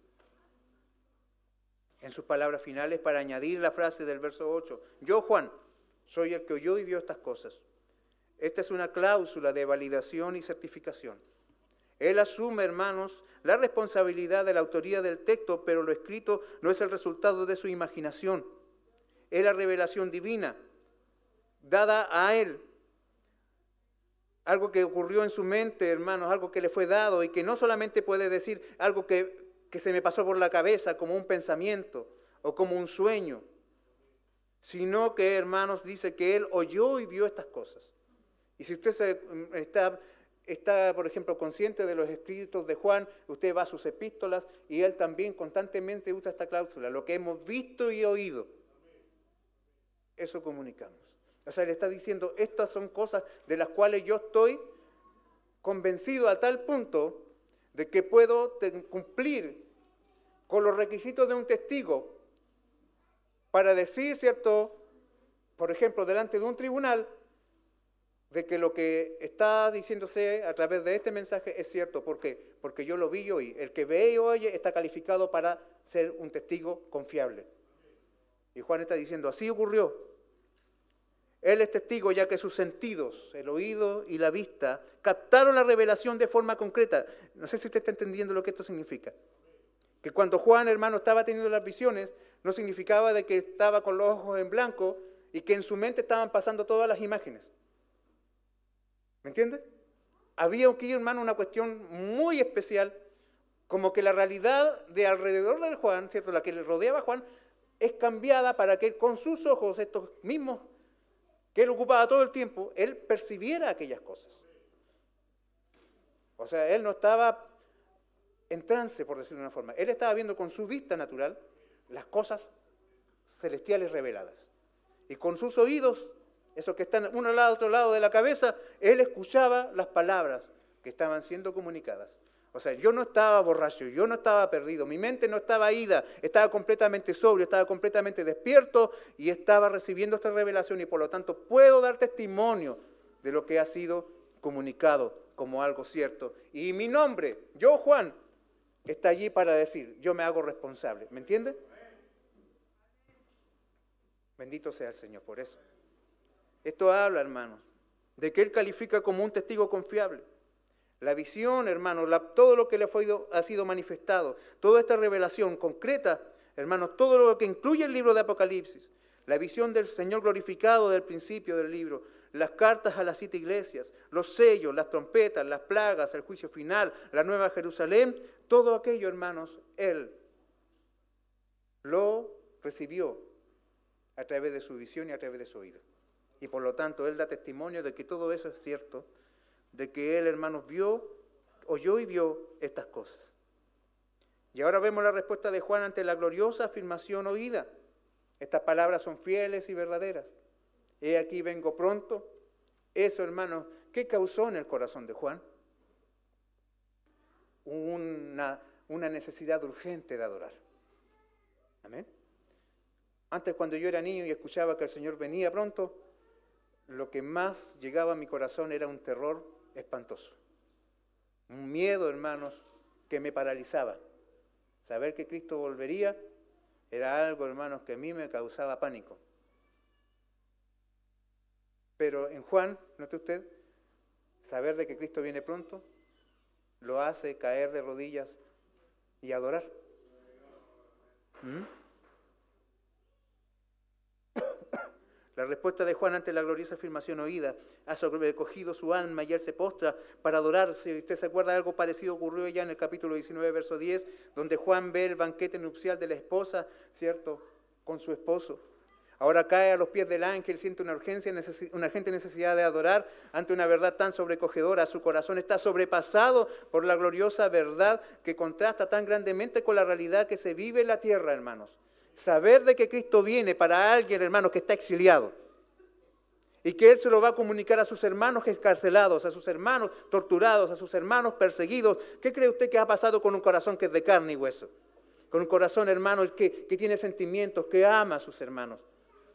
en sus palabras finales para añadir la frase del verso 8. Yo, Juan, soy el que oyó y vio estas cosas. Esta es una cláusula de validación y certificación. Él asume, hermanos, la responsabilidad de la autoría del texto, pero lo escrito no es el resultado de su imaginación. Es la revelación divina, dada a él. Algo que ocurrió en su mente, hermanos, algo que le fue dado y que no solamente puede decir algo que se me pasó por la cabeza como un pensamiento o como un sueño, sino que, hermanos, dice que él oyó y vio estas cosas. Y si usted está, por ejemplo, consciente de los escritos de Juan, usted va a sus epístolas y él también constantemente usa esta cláusula, lo que hemos visto y oído, eso comunicamos. O sea, le está diciendo, estas son cosas de las cuales yo estoy convencido a tal punto de que puedo cumplir con los requisitos de un testigo para decir, ¿cierto?, por ejemplo, delante de un tribunal, de que lo que está diciéndose a través de este mensaje es cierto. ¿Por qué? Porque yo lo vi y oí. El que ve y oye está calificado para ser un testigo confiable. Y Juan está diciendo, así ocurrió. Él es testigo ya que sus sentidos, el oído y la vista, captaron la revelación de forma concreta. No sé si usted está entendiendo lo que esto significa. Que cuando Juan, hermano, estaba teniendo las visiones, no significaba de que estaba con los ojos en blanco y que en su mente estaban pasando todas las imágenes. ¿Me entiende? Había aquí, hermano, una cuestión muy especial, como que la realidad de alrededor del Juan, ¿cierto?, la que le rodeaba a Juan, es cambiada para que él, con sus ojos, estos mismos que él ocupaba todo el tiempo, él percibiera aquellas cosas. O sea, él no estaba en trance, por decirlo de una forma. Él estaba viendo con su vista natural las cosas celestiales reveladas. Y con sus oídos, esos que están uno al lado, otro lado de la cabeza, él escuchaba las palabras que estaban siendo comunicadas. O sea, yo no estaba borracho, yo no estaba perdido, mi mente no estaba ida, estaba completamente sobrio, estaba completamente despierto y estaba recibiendo esta revelación y por lo tanto puedo dar testimonio de lo que ha sido comunicado como algo cierto. Y mi nombre, yo Juan, está allí para decir, yo me hago responsable. ¿Me entiende? Bendito sea el Señor por eso. Esto habla, hermanos, de que Él califica como un testigo confiable. La visión, hermanos, todo lo que le ha sido manifestado, toda esta revelación concreta, hermanos, todo lo que incluye el libro de Apocalipsis, la visión del Señor glorificado del principio del libro, las cartas a las 7 iglesias, los sellos, las trompetas, las plagas, el juicio final, la nueva Jerusalén, todo aquello, hermanos, Él lo recibió a través de su visión y a través de su oído. Y por lo tanto, Él da testimonio de que todo eso es cierto, de que Él, hermanos, oyó y vio estas cosas. Y ahora vemos la respuesta de Juan ante la gloriosa afirmación oída. Estas palabras son fieles y verdaderas. He aquí vengo pronto. Eso, hermanos, ¿qué causó en el corazón de Juan? Una necesidad urgente de adorar. Amén. Antes, cuando yo era niño y escuchaba que el Señor venía pronto, lo que más llegaba a mi corazón era un terror espantoso. Un miedo, hermanos, que me paralizaba. Saber que Cristo volvería era algo, hermanos, que a mí me causaba pánico. Pero en Juan, note usted, saber de que Cristo viene pronto lo hace caer de rodillas y adorar. La respuesta de Juan ante la gloriosa afirmación oída ha sobrecogido su alma y él se postra para adorar. Si usted se acuerda, algo parecido ocurrió ya en el capítulo 19, verso 10, donde Juan ve el banquete nupcial de la esposa, ¿cierto?, con su esposo. Ahora cae a los pies del ángel, siente una urgente necesidad de adorar ante una verdad tan sobrecogedora. Su corazón está sobrepasado por la gloriosa verdad que contrasta tan grandemente con la realidad que se vive en la tierra, hermanos. Saber de que Cristo viene para alguien, hermanos, que está exiliado. Y que Él se lo va a comunicar a sus hermanos escarcelados, a sus hermanos torturados, a sus hermanos perseguidos. ¿Qué cree usted que ha pasado con un corazón que es de carne y hueso? Con un corazón, hermanos, que tiene sentimientos, que ama a sus hermanos.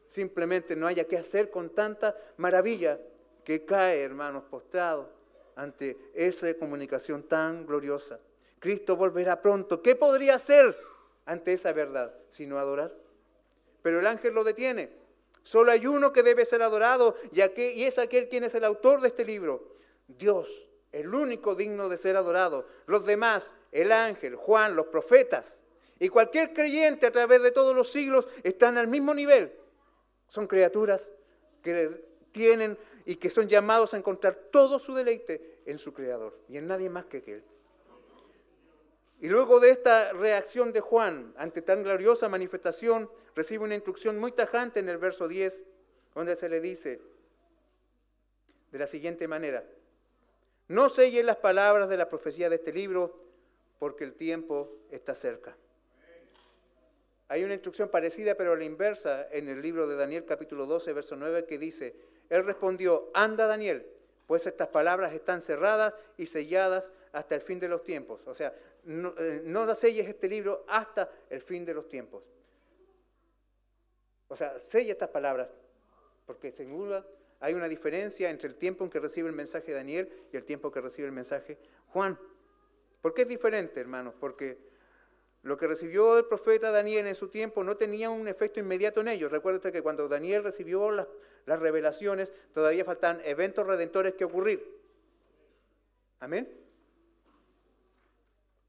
Simplemente no haya qué hacer con tanta maravilla que cae, hermanos, postrado ante esa comunicación tan gloriosa. Cristo volverá pronto. ¿Qué podría hacer ante esa verdad sino adorar? Pero el ángel lo detiene. Solo hay uno que debe ser adorado y es aquel quien es el autor de este libro. Dios, el único digno de ser adorado. Los demás, el ángel, Juan, los profetas y cualquier creyente a través de todos los siglos están al mismo nivel. Son criaturas que tienen y que son llamados a encontrar todo su deleite en su Creador y en nadie más que Él. Y luego de esta reacción de Juan ante tan gloriosa manifestación, recibe una instrucción muy tajante en el verso 10, donde se le dice de la siguiente manera: no sellen las palabras de la profecía de este libro, porque el tiempo está cerca. Hay una instrucción parecida, pero a la inversa, en el libro de Daniel capítulo 12, verso 9, que dice: él respondió, anda Daniel, pues estas palabras están cerradas y selladas hasta el fin de los tiempos. O sea, no selles este libro hasta el fin de los tiempos. O sea, sella estas palabras, porque sin duda hay una diferencia entre el tiempo en que recibe el mensaje Daniel y el tiempo que recibe el mensaje Juan. ¿Por qué es diferente, hermanos? Porque lo que recibió el profeta Daniel en su tiempo no tenía un efecto inmediato en ellos. Recuerda usted que cuando Daniel recibió las revelaciones, todavía faltaban eventos redentores que ocurrir. Amén.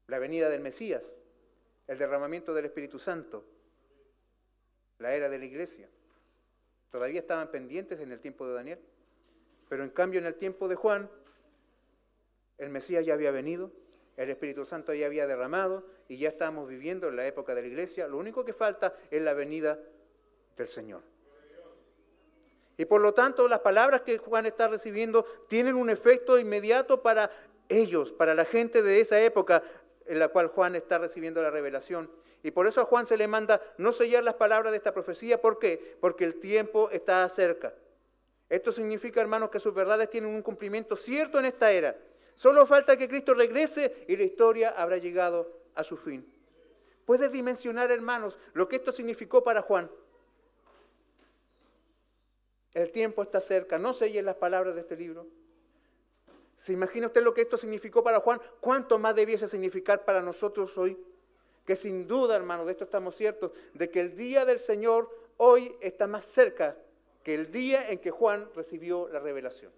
La venida del Mesías, el derramamiento del Espíritu Santo, la era de la iglesia. Todavía estaban pendientes en el tiempo de Daniel. Pero en cambio en el tiempo de Juan, el Mesías ya había venido, el Espíritu Santo ya había derramado y ya estábamos viviendo en la época de la iglesia. Lo único que falta es la venida del Señor. Y por lo tanto las palabras que Juan está recibiendo tienen un efecto inmediato para ellos, para la gente de esa época en la cual Juan está recibiendo la revelación. Y por eso a Juan se le manda no sellar las palabras de esta profecía. ¿Por qué? Porque el tiempo está cerca. Esto significa, hermanos, que sus verdades tienen un cumplimiento cierto en esta era. Solo falta que Cristo regrese y la historia habrá llegado a su fin. ¿Puedes dimensionar, hermanos, lo que esto significó para Juan? El tiempo está cerca. No sellen las palabras de este libro. ¿Se imagina usted lo que esto significó para Juan? ¿Cuánto más debiese significar para nosotros hoy? Que sin duda, hermanos, de esto estamos ciertos, de que el día del Señor hoy está más cerca que el día en que Juan recibió la revelación.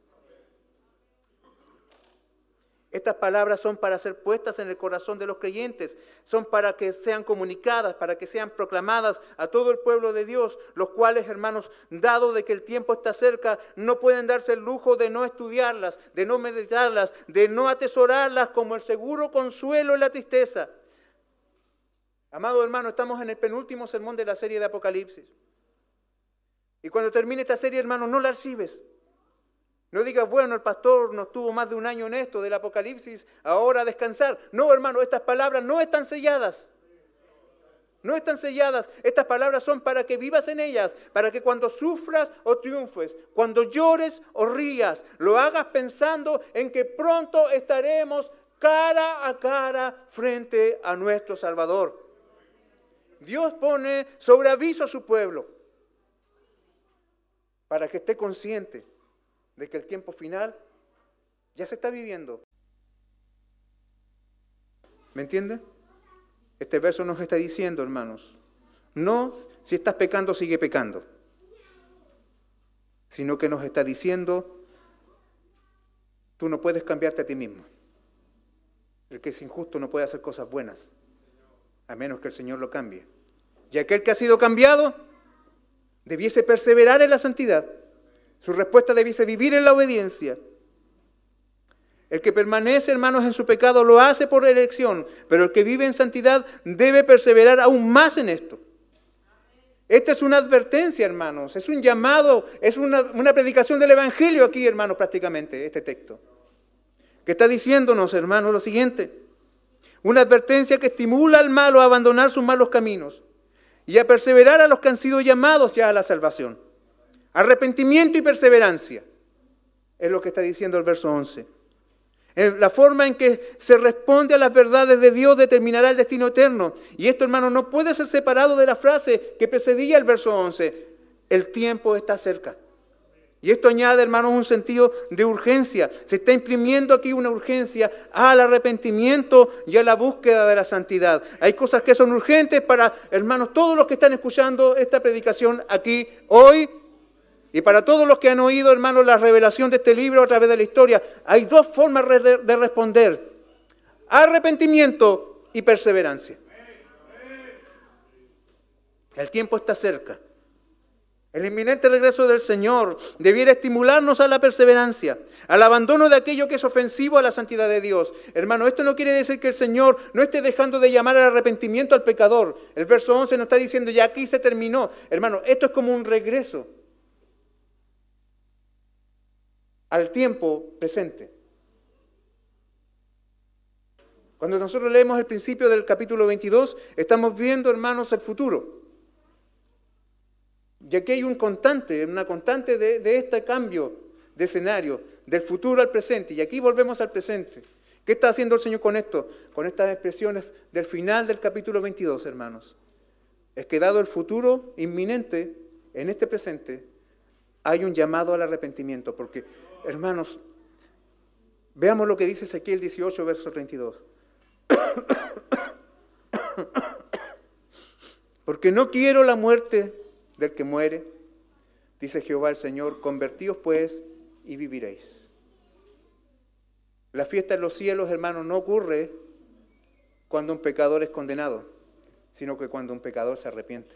Estas palabras son para ser puestas en el corazón de los creyentes, son para que sean comunicadas, para que sean proclamadas a todo el pueblo de Dios, los cuales, hermanos, dado de que el tiempo está cerca, no pueden darse el lujo de no estudiarlas, de no meditarlas, de no atesorarlas como el seguro consuelo en la tristeza. Amado hermano, estamos en el penúltimo sermón de la serie de Apocalipsis. Y cuando termine esta serie, hermano, no la archives. No digas, bueno, el pastor no estuvo más de un año en esto del Apocalipsis, ahora a descansar. No, hermano, estas palabras no están selladas. No están selladas. Estas palabras son para que vivas en ellas, para que cuando sufras o triunfes, cuando llores o rías, lo hagas pensando en que pronto estaremos cara a cara frente a nuestro Salvador. Dios pone sobre aviso a su pueblo para que esté consciente de que el tiempo final ya se está viviendo. ¿Me entiende? Este verso nos está diciendo, hermanos, no si estás pecando, sigue pecando, sino que nos está diciendo, tú no puedes cambiarte a ti mismo. El que es injusto no puede hacer cosas buenas, a menos que el Señor lo cambie. Y aquel que ha sido cambiado, debiese perseverar en la santidad. Su respuesta debiese vivir en la obediencia. El que permanece, hermanos, en su pecado lo hace por elección, pero el que vive en santidad debe perseverar aún más en esto. Esta es una advertencia, hermanos, es un llamado, es una predicación del Evangelio aquí, hermanos, prácticamente, este texto. Que está diciéndonos, hermanos, lo siguiente. Una advertencia que estimula al malo a abandonar sus malos caminos y a perseverar a los que han sido llamados ya a la salvación. Arrepentimiento y perseverancia, es lo que está diciendo el verso 11. La forma en que se responde a las verdades de Dios determinará el destino eterno. Y esto, hermano, no puede ser separado de la frase que precedía el verso 11. El tiempo está cerca. Y esto añade, hermanos, un sentido de urgencia. Se está imprimiendo aquí una urgencia al arrepentimiento y a la búsqueda de la santidad. Hay cosas que son urgentes para, hermanos, todos los que están escuchando esta predicación aquí hoy. Y para todos los que han oído, hermanos, la revelación de este libro a través de la historia, hay dos formas de responder: arrepentimiento y perseverancia. El tiempo está cerca. El inminente regreso del Señor debiera estimularnos a la perseverancia, al abandono de aquello que es ofensivo a la santidad de Dios. Hermano, esto no quiere decir que el Señor no esté dejando de llamar al arrepentimiento al pecador. El verso 11 nos está diciendo, ya aquí se terminó. Hermano, esto es como un regreso al tiempo presente. Cuando nosotros leemos el principio del capítulo 22, estamos viendo, hermanos, el futuro. Y aquí hay una constante de este cambio de escenario, del futuro al presente. Y aquí volvemos al presente. ¿Qué está haciendo el Señor con esto? Con estas expresiones del final del capítulo 22, hermanos. Es que dado el futuro inminente, en este presente, hay un llamado al arrepentimiento. Porque, hermanos, veamos lo que dice Ezequiel 18, verso 32. Porque no quiero la muerte del que muere, dice Jehová el Señor, convertíos pues y viviréis. La fiesta en los cielos, hermanos, no ocurre cuando un pecador es condenado, sino que cuando un pecador se arrepiente.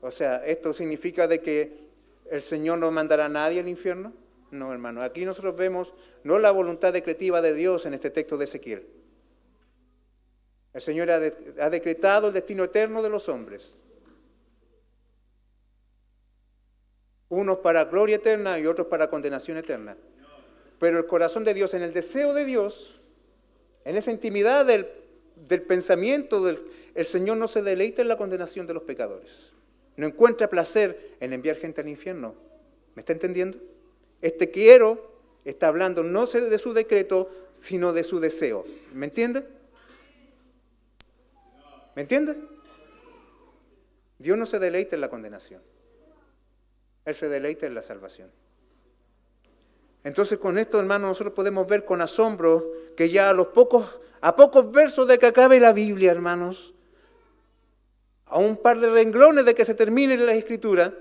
O sea, ¿esto significa de que el Señor no mandará a nadie al infierno? No, hermano. Aquí nosotros vemos no la voluntad decretiva de Dios en este texto de Ezequiel. El Señor ha decretado el destino eterno de los hombres. Unos para gloria eterna y otros para condenación eterna. Pero el corazón de Dios, en el deseo de Dios, en esa intimidad del pensamiento, el Señor no se deleita en la condenación de los pecadores. No encuentra placer en enviar gente al infierno. ¿Me está entendiendo? Este quiero está hablando no de su decreto, sino de su deseo. ¿Me entiende? ¿Me entiendes? Dios no se deleita en la condenación. Él se deleita en la salvación. Entonces con esto, hermanos, nosotros podemos ver con asombro que ya a pocos versos de que acabe la Biblia, hermanos, a un par de renglones de que se termine la Escritura,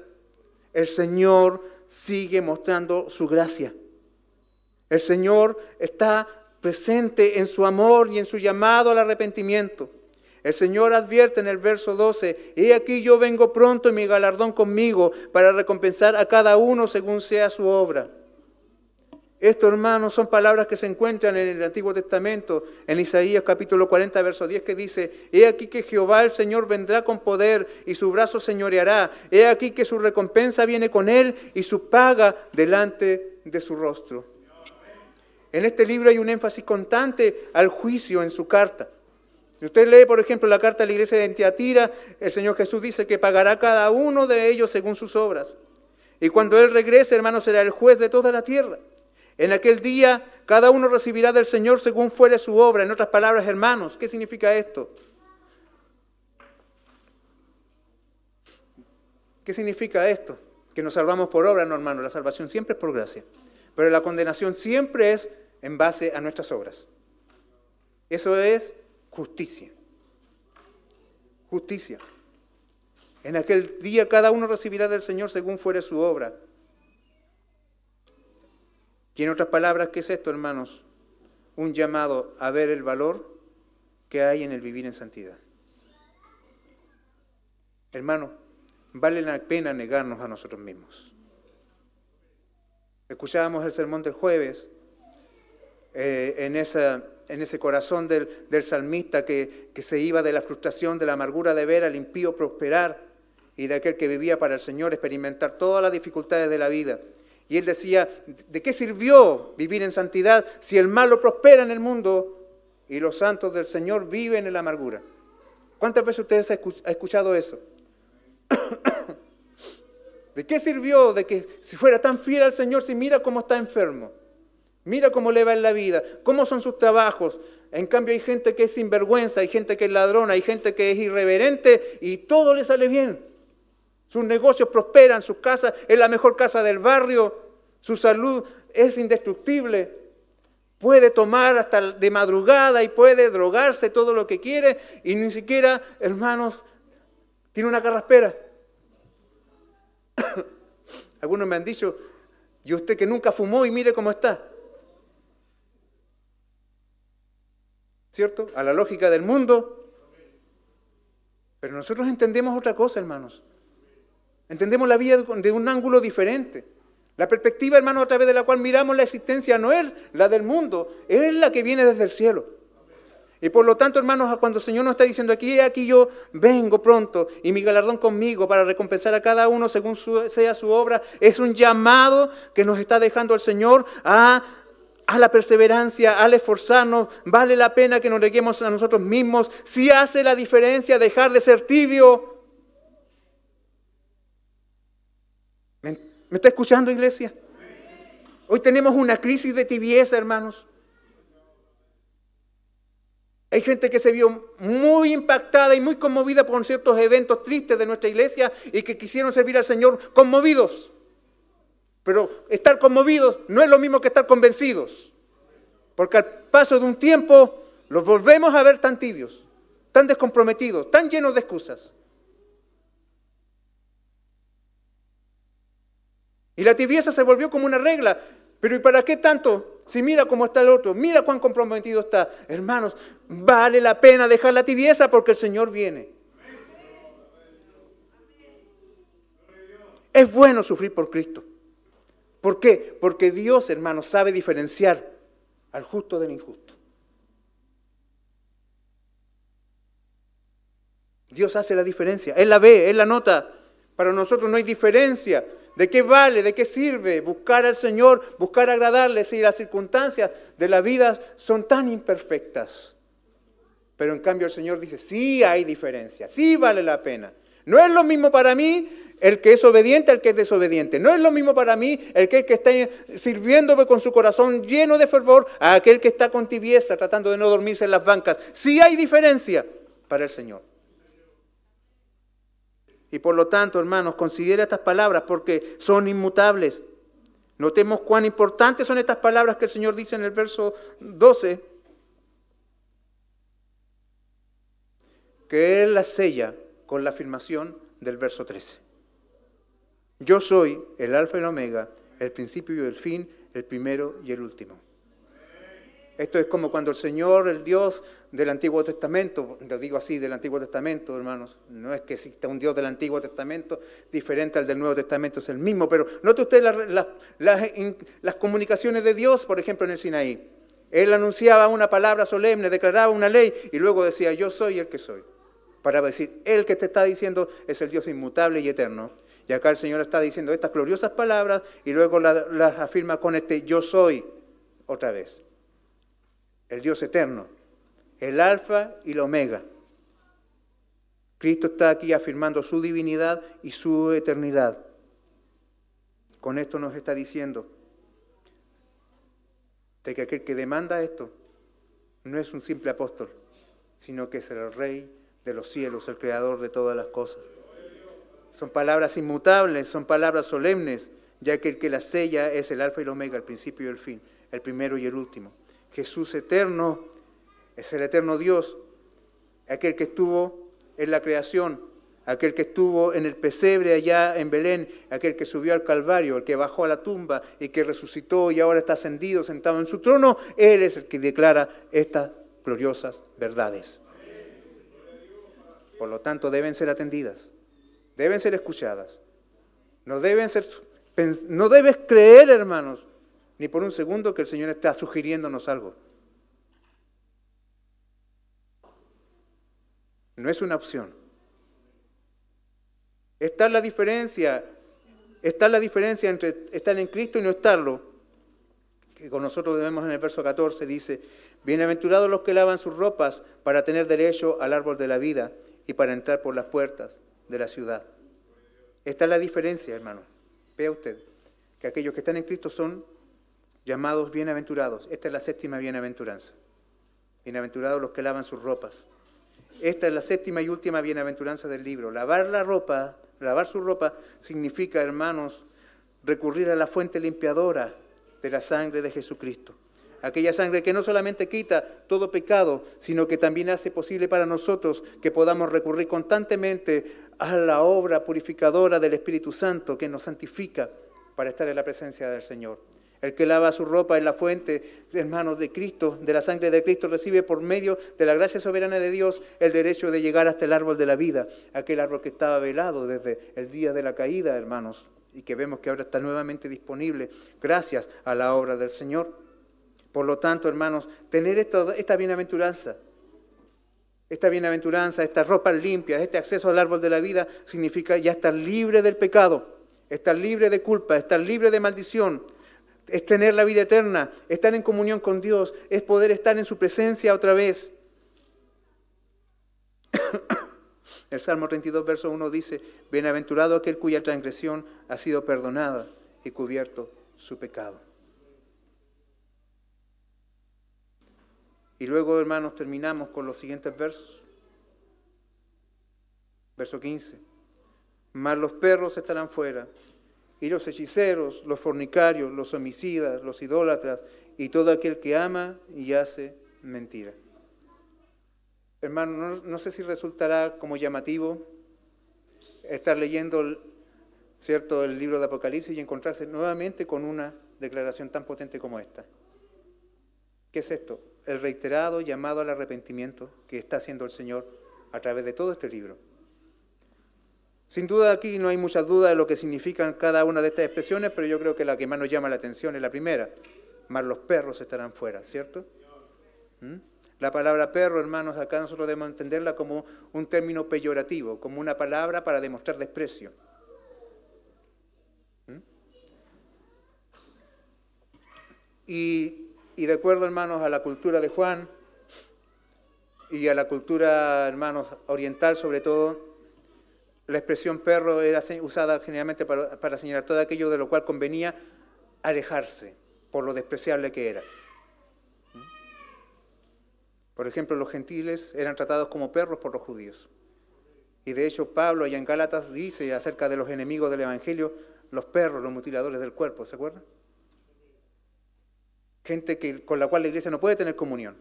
el Señor sigue mostrando su gracia. El Señor está presente en su amor y en su llamado al arrepentimiento. El Señor advierte en el verso 12, he aquí yo vengo pronto y mi galardón conmigo para recompensar a cada uno según sea su obra. Esto, hermanos, son palabras que se encuentran en el Antiguo Testamento, en Isaías capítulo 40, verso 10, que dice, he aquí que Jehová el Señor vendrá con poder y su brazo señoreará. He aquí que su recompensa viene con él y su paga delante de su rostro. En este libro hay un énfasis constante al juicio en su carta. Si usted lee, por ejemplo, la carta a la iglesia de Tiatira, el Señor Jesús dice que pagará cada uno de ellos según sus obras. Y cuando Él regrese, hermano, será el juez de toda la tierra. En aquel día, cada uno recibirá del Señor según fuere su obra. En otras palabras, hermanos, ¿qué significa esto? ¿Qué significa esto? Que nos salvamos por obra, no, hermano. La salvación siempre es por gracia. Pero la condenación siempre es en base a nuestras obras. Eso es justicia. Justicia. En aquel día cada uno recibirá del Señor según fuere su obra. Y en otras palabras, ¿qué es esto, hermanos? Un llamado a ver el valor que hay en el vivir en santidad. Hermano, vale la pena negarnos a nosotros mismos. Escuchábamos el sermón del jueves en ese corazón del salmista que se iba de la frustración, de la amargura de ver al impío prosperar y de aquel que vivía para el Señor, experimentar todas las dificultades de la vida. Y él decía, ¿de qué sirvió vivir en santidad si el malo prospera en el mundo y los santos del Señor viven en la amargura? ¿Cuántas veces ustedes han escuchado eso? ¿De qué sirvió de que si fuera tan fiel al Señor si mira cómo está enfermo? Mira cómo le va en la vida, cómo son sus trabajos. En cambio hay gente que es sinvergüenza, hay gente que es ladrona, hay gente que es irreverente y todo le sale bien. Sus negocios prosperan, su casa es la mejor casa del barrio, su salud es indestructible. Puede tomar hasta de madrugada y puede drogarse todo lo que quiere y ni siquiera, hermanos, tiene una carraspera. Algunos me han dicho, y usted que nunca fumó y mire cómo está. ¿Cierto? A la lógica del mundo. Pero nosotros entendemos otra cosa, hermanos. Entendemos la vida de un ángulo diferente. La perspectiva, hermanos, a través de la cual miramos la existencia no es la del mundo, es la que viene desde el cielo. Y por lo tanto, hermanos, cuando el Señor nos está diciendo aquí yo vengo pronto y mi galardón conmigo para recompensar a cada uno según sea su obra, es un llamado que nos está dejando el Señor a la perseverancia, al esforzarnos. Vale la pena que nos neguemos a nosotros mismos. Si hace la diferencia dejar de ser tibio. ¿Me está escuchando, iglesia? Hoy tenemos una crisis de tibieza, hermanos. Hay gente que se vio muy impactada y muy conmovida por ciertos eventos tristes de nuestra iglesia y que quisieron servir al Señor conmovidos. Pero estar conmovidos no es lo mismo que estar convencidos. Porque al paso de un tiempo los volvemos a ver tan tibios, tan descomprometidos, tan llenos de excusas. Y la tibieza se volvió como una regla. Pero ¿y para qué tanto? Si mira cómo está el otro, mira cuán comprometido está. Hermanos, vale la pena dejar la tibieza porque el Señor viene. Es bueno sufrir por Cristo. ¿Por qué? Porque Dios, hermanos, sabe diferenciar al justo del injusto. Dios hace la diferencia. Él la ve, Él la nota. Para nosotros no hay diferencia. ¿De qué vale? ¿De qué sirve buscar al Señor, buscar agradarle si las circunstancias de la vida son tan imperfectas? Pero en cambio el Señor dice, sí hay diferencia, sí vale la pena. No es lo mismo para mí el que es obediente al que es desobediente. No es lo mismo para mí el que está sirviéndome con su corazón lleno de fervor a aquel que está con tibieza tratando de no dormirse en las bancas. Sí hay diferencia para el Señor. Y por lo tanto, hermanos, considera estas palabras porque son inmutables. Notemos cuán importantes son estas palabras que el Señor dice en el verso 12. Que Él las sella con la afirmación del verso 13. Yo soy el alfa y el omega, el principio y el fin, el primero y el último. Esto es como cuando el Señor, el Dios del Antiguo Testamento, lo digo así, del Antiguo Testamento, hermanos, no es que exista un Dios del Antiguo Testamento diferente al del Nuevo Testamento, es el mismo, pero note usted las comunicaciones de Dios, por ejemplo, en el Sinaí. Él anunciaba una palabra solemne, declaraba una ley y luego decía, yo soy el que soy. Para decir, el que te está diciendo es el Dios inmutable y eterno. Y acá el Señor está diciendo estas gloriosas palabras y luego las afirma con este yo soy otra vez. El Dios eterno, el alfa y la omega. Cristo está aquí afirmando su divinidad y su eternidad. Con esto nos está diciendo de que aquel que demanda esto no es un simple apóstol, sino que es el Rey de los cielos, el Creador de todas las cosas. Son palabras inmutables, son palabras solemnes, ya que el que las sella es el alfa y el omega, el principio y el fin, el primero y el último. Jesús eterno es el eterno Dios, aquel que estuvo en la creación, aquel que estuvo en el pesebre allá en Belén, aquel que subió al Calvario, el que bajó a la tumba y que resucitó y ahora está ascendido, sentado en su trono. Él es el que declara estas gloriosas verdades. Por lo tanto, deben ser atendidas, deben ser escuchadas. No debes creer, hermanos, ni por un segundo que el Señor está sugiriéndonos algo. No es una opción. Está la diferencia entre estar en Cristo y no estarlo. Que con nosotros vemos en el verso 14, dice, bienaventurados los que lavan sus ropas para tener derecho al árbol de la vida y para entrar por las puertas de la ciudad. Esta es la diferencia, hermano. Vea usted que aquellos que están en Cristo son llamados bienaventurados. Esta es la séptima bienaventuranza. Bienaventurados los que lavan sus ropas. Esta es la séptima y última bienaventuranza del libro. Lavar su ropa significa, hermanos, recurrir a la fuente limpiadora de la sangre de Jesucristo. Aquella sangre que no solamente quita todo pecado, sino que también hace posible para nosotros que podamos recurrir constantemente a la obra purificadora del Espíritu Santo que nos santifica para estar en la presencia del Señor. El que lava su ropa en la fuente, hermanos, de Cristo, de la sangre de Cristo, recibe por medio de la gracia soberana de Dios el derecho de llegar hasta el árbol de la vida, aquel árbol que estaba velado desde el día de la caída, hermanos, y que vemos que ahora está nuevamente disponible gracias a la obra del Señor. Por lo tanto, hermanos, tener esta bienaventuranza, estas ropas limpias, este acceso al árbol de la vida, significa ya estar libre del pecado, estar libre de culpa, estar libre de maldición. Es tener la vida eterna, estar en comunión con Dios, es poder estar en su presencia otra vez. El Salmo 32, verso 1 dice, bienaventurado aquel cuya transgresión ha sido perdonada y cubierto su pecado. Y luego, hermanos, terminamos con los siguientes versos. Verso 15. Mas los perros estarán fuera, y los hechiceros, los fornicarios, los homicidas, los idólatras, y todo aquel que ama y hace mentira. Hermano, no sé si resultará como llamativo estar leyendo el libro de Apocalipsis y encontrarse nuevamente con una declaración tan potente como esta. ¿Qué es esto? El reiterado llamado al arrepentimiento que está haciendo el Señor a través de todo este libro. Sin duda aquí no hay muchas dudas de lo que significan cada una de estas expresiones, pero yo creo que la que más nos llama la atención es la primera. Mas los perros estarán fuera, ¿cierto? La palabra perro, hermanos, acá nosotros debemos entenderla como un término peyorativo, como una palabra para demostrar desprecio. Y de acuerdo, hermanos, a la cultura de Juan y a la cultura, hermanos, oriental sobre todo, la expresión perro era usada generalmente para señalar todo aquello de lo cual convenía alejarse por lo despreciable que era. Por ejemplo, los gentiles eran tratados como perros por los judíos. Y de hecho Pablo allá en Gálatas dice acerca de los enemigos del Evangelio, los perros, los mutiladores del cuerpo, ¿se acuerdan? Gente con la cual la iglesia no puede tener comunión.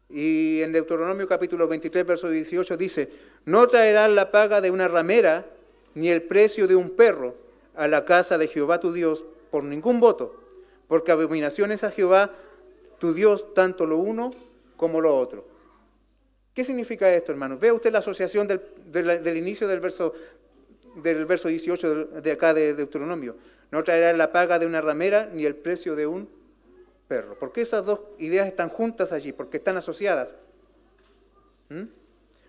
Y en Deuteronomio capítulo 23, verso 18 dice, no traerás la paga de una ramera ni el precio de un perro a la casa de Jehová tu Dios por ningún voto, porque abominación es a Jehová tu Dios tanto lo uno como lo otro. ¿Qué significa esto, hermanos? Vea usted la asociación del inicio del verso 18 de acá de Deuteronomio. No traerás la paga de una ramera ni el precio de un perro. ¿Por qué esas dos ideas están juntas allí? Porque están asociadas.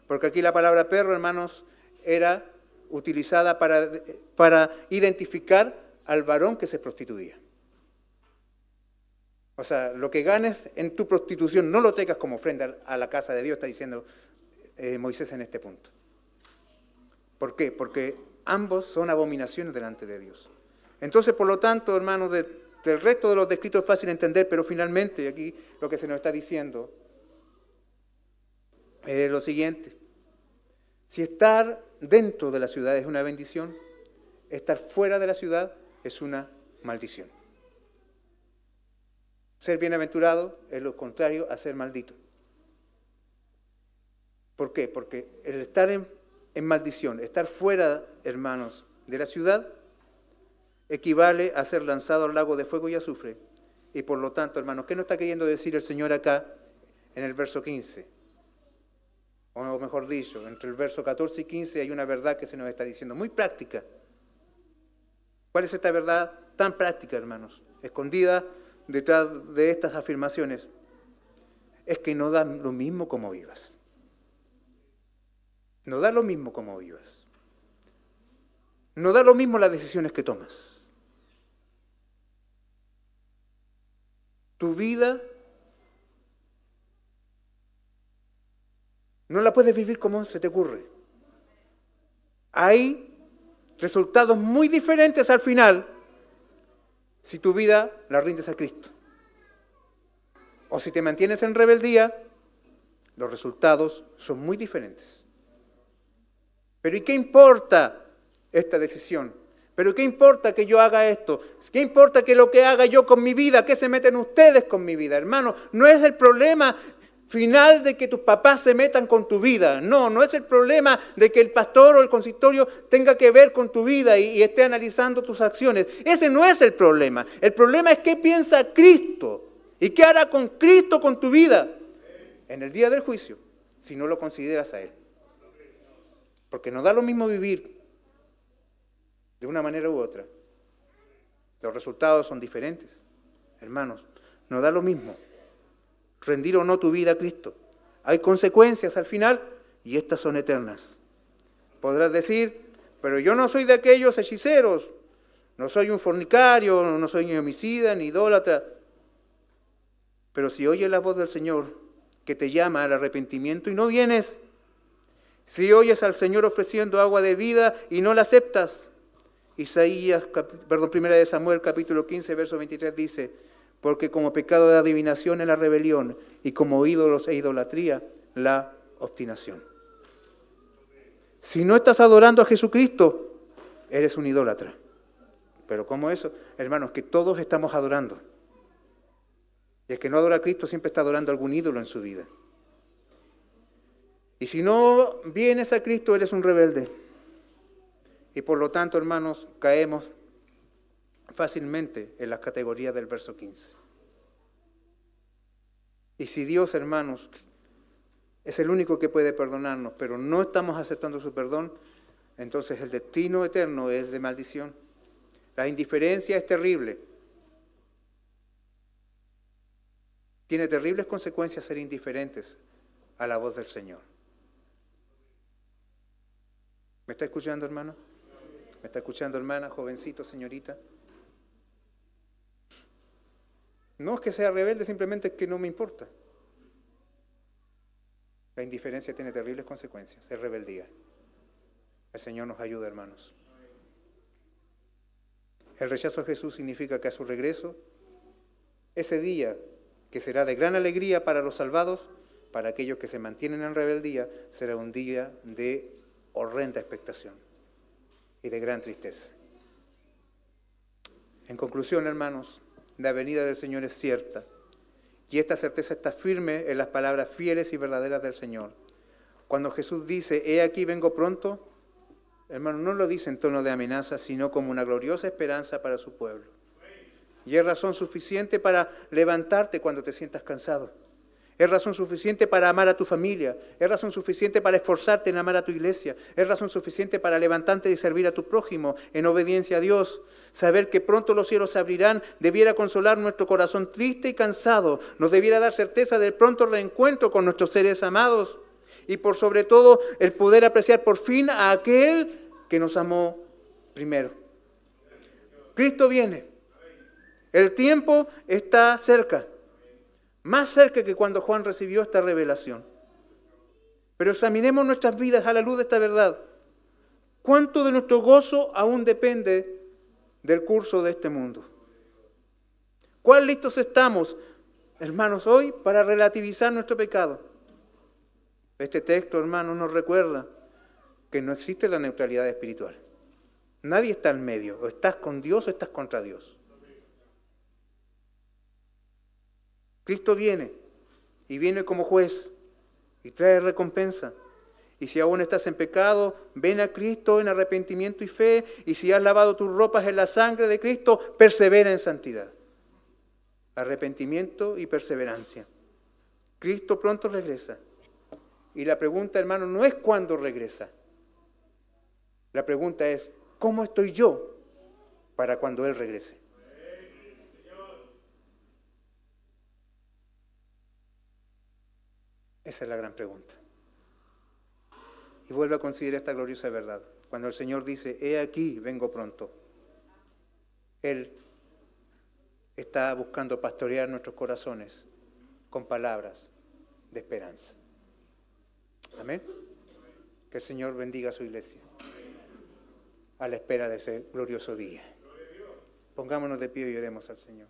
Porque aquí la palabra perro, hermanos, era utilizada para identificar al varón que se prostituía. O sea, lo que ganes en tu prostitución no lo traigas como ofrenda a la casa de Dios, está diciendo Moisés en este punto. ¿Por qué? Porque ambos son abominaciones delante de Dios. Entonces, por lo tanto, hermanos, del resto de los descritos es fácil entender, pero finalmente aquí lo que se nos está diciendo es lo siguiente. Si estar dentro de la ciudad es una bendición, estar fuera de la ciudad es una maldición. Ser bienaventurado es lo contrario a ser maldito. ¿Por qué? Porque el estar en maldición, estar fuera, hermanos, de la ciudad, equivale a ser lanzado al lago de fuego y azufre. Y por lo tanto, hermanos, ¿qué nos está queriendo decir el Señor acá en el verso 15? O mejor dicho, entre el verso 14 y 15 hay una verdad que se nos está diciendo, muy práctica. ¿Cuál es esta verdad tan práctica, hermanos? Escondida detrás de estas afirmaciones, es que no da lo mismo como vivas. No da lo mismo como vivas. No da lo mismo las decisiones que tomas. Tu vida no la puedes vivir como se te ocurre. Hay resultados muy diferentes al final si tu vida la rindes a Cristo. O si te mantienes en rebeldía, los resultados son muy diferentes. Pero ¿y qué importa esta decisión? ¿Pero qué importa que yo haga esto? ¿Qué importa que lo que haga yo con mi vida? ¿Qué se meten ustedes con mi vida, hermano? No es el problema final de que tus papás se metan con tu vida. No es el problema de que el pastor o el consistorio tenga que ver con tu vida y esté analizando tus acciones. Ese no es el problema. El problema es qué piensa Cristo y qué hará con Cristo con tu vida en el día del juicio, si no lo consideras a Él. Porque no da lo mismo vivir de una manera u otra. Los resultados son diferentes. Hermanos, no da lo mismo rendir o no tu vida a Cristo. Hay consecuencias al final y estas son eternas. Podrás decir, pero yo no soy de aquellos hechiceros, no soy un fornicario, no soy ni homicida, ni idólatra. Pero si oyes la voz del Señor que te llama al arrepentimiento y no vienes, si oyes al Señor ofreciendo agua de vida y no la aceptas, Primera de Samuel capítulo 15, verso 23 dice, porque como pecado de adivinación es la rebelión y como ídolos e idolatría la obstinación. Si no estás adorando a Jesucristo, eres un idólatra. Pero ¿cómo eso? Hermanos, que todos estamos adorando. Y el que no adora a Cristo siempre está adorando a algún ídolo en su vida. Y si no vienes a Cristo, eres un rebelde. Y por lo tanto, hermanos, caemos fácilmente en las categorías del verso 15. Y si Dios, hermanos, es el único que puede perdonarnos, pero no estamos aceptando su perdón, entonces el destino eterno es de maldición. La indiferencia es terrible. Tiene terribles consecuencias ser indiferentes a la voz del Señor. ¿Me está escuchando, hermano? ¿Me está escuchando, hermana, jovencito, señorita? No es que sea rebelde, simplemente es que no me importa. La indiferencia tiene terribles consecuencias, es rebeldía. El Señor nos ayuda, hermanos. El rechazo a Jesús significa que a su regreso, ese día que será de gran alegría para los salvados, para aquellos que se mantienen en rebeldía, será un día de horrenda expectación y de gran tristeza. En conclusión, hermanos, la venida del Señor es cierta y esta certeza está firme en las palabras fieles y verdaderas del Señor. Cuando Jesús dice, he aquí vengo pronto, hermano, no lo dice en tono de amenaza, sino como una gloriosa esperanza para su pueblo. Y es razón suficiente para levantarte cuando te sientas cansado. Es razón suficiente para amar a tu familia. Es razón suficiente para esforzarte en amar a tu iglesia. Es razón suficiente para levantarte y servir a tu prójimo en obediencia a Dios. Saber que pronto los cielos se abrirán debiera consolar nuestro corazón triste y cansado. Nos debiera dar certeza del pronto reencuentro con nuestros seres amados. Y por sobre todo el poder apreciar por fin a aquel que nos amó primero. Cristo viene. El tiempo está cerca. Más cerca que cuando Juan recibió esta revelación. Pero examinemos nuestras vidas a la luz de esta verdad. ¿Cuánto de nuestro gozo aún depende del curso de este mundo? ¿Cuán listos estamos, hermanos, hoy para relativizar nuestro pecado? Este texto, hermanos, nos recuerda que no existe la neutralidad espiritual. Nadie está en medio. O estás con Dios o estás contra Dios. Cristo viene y viene como juez y trae recompensa. Y si aún estás en pecado, ven a Cristo en arrepentimiento y fe. Y si has lavado tus ropas en la sangre de Cristo, persevera en santidad. Arrepentimiento y perseverancia. Cristo pronto regresa. Y la pregunta, hermano, no es cuándo regresa. La pregunta es, ¿cómo estoy yo para cuando Él regrese? Esa es la gran pregunta. Y vuelve a considerar esta gloriosa verdad. Cuando el Señor dice, he aquí, vengo pronto, Él está buscando pastorear nuestros corazones con palabras de esperanza. Amén. Que el Señor bendiga a su iglesia a la espera de ese glorioso día. Pongámonos de pie y oremos al Señor.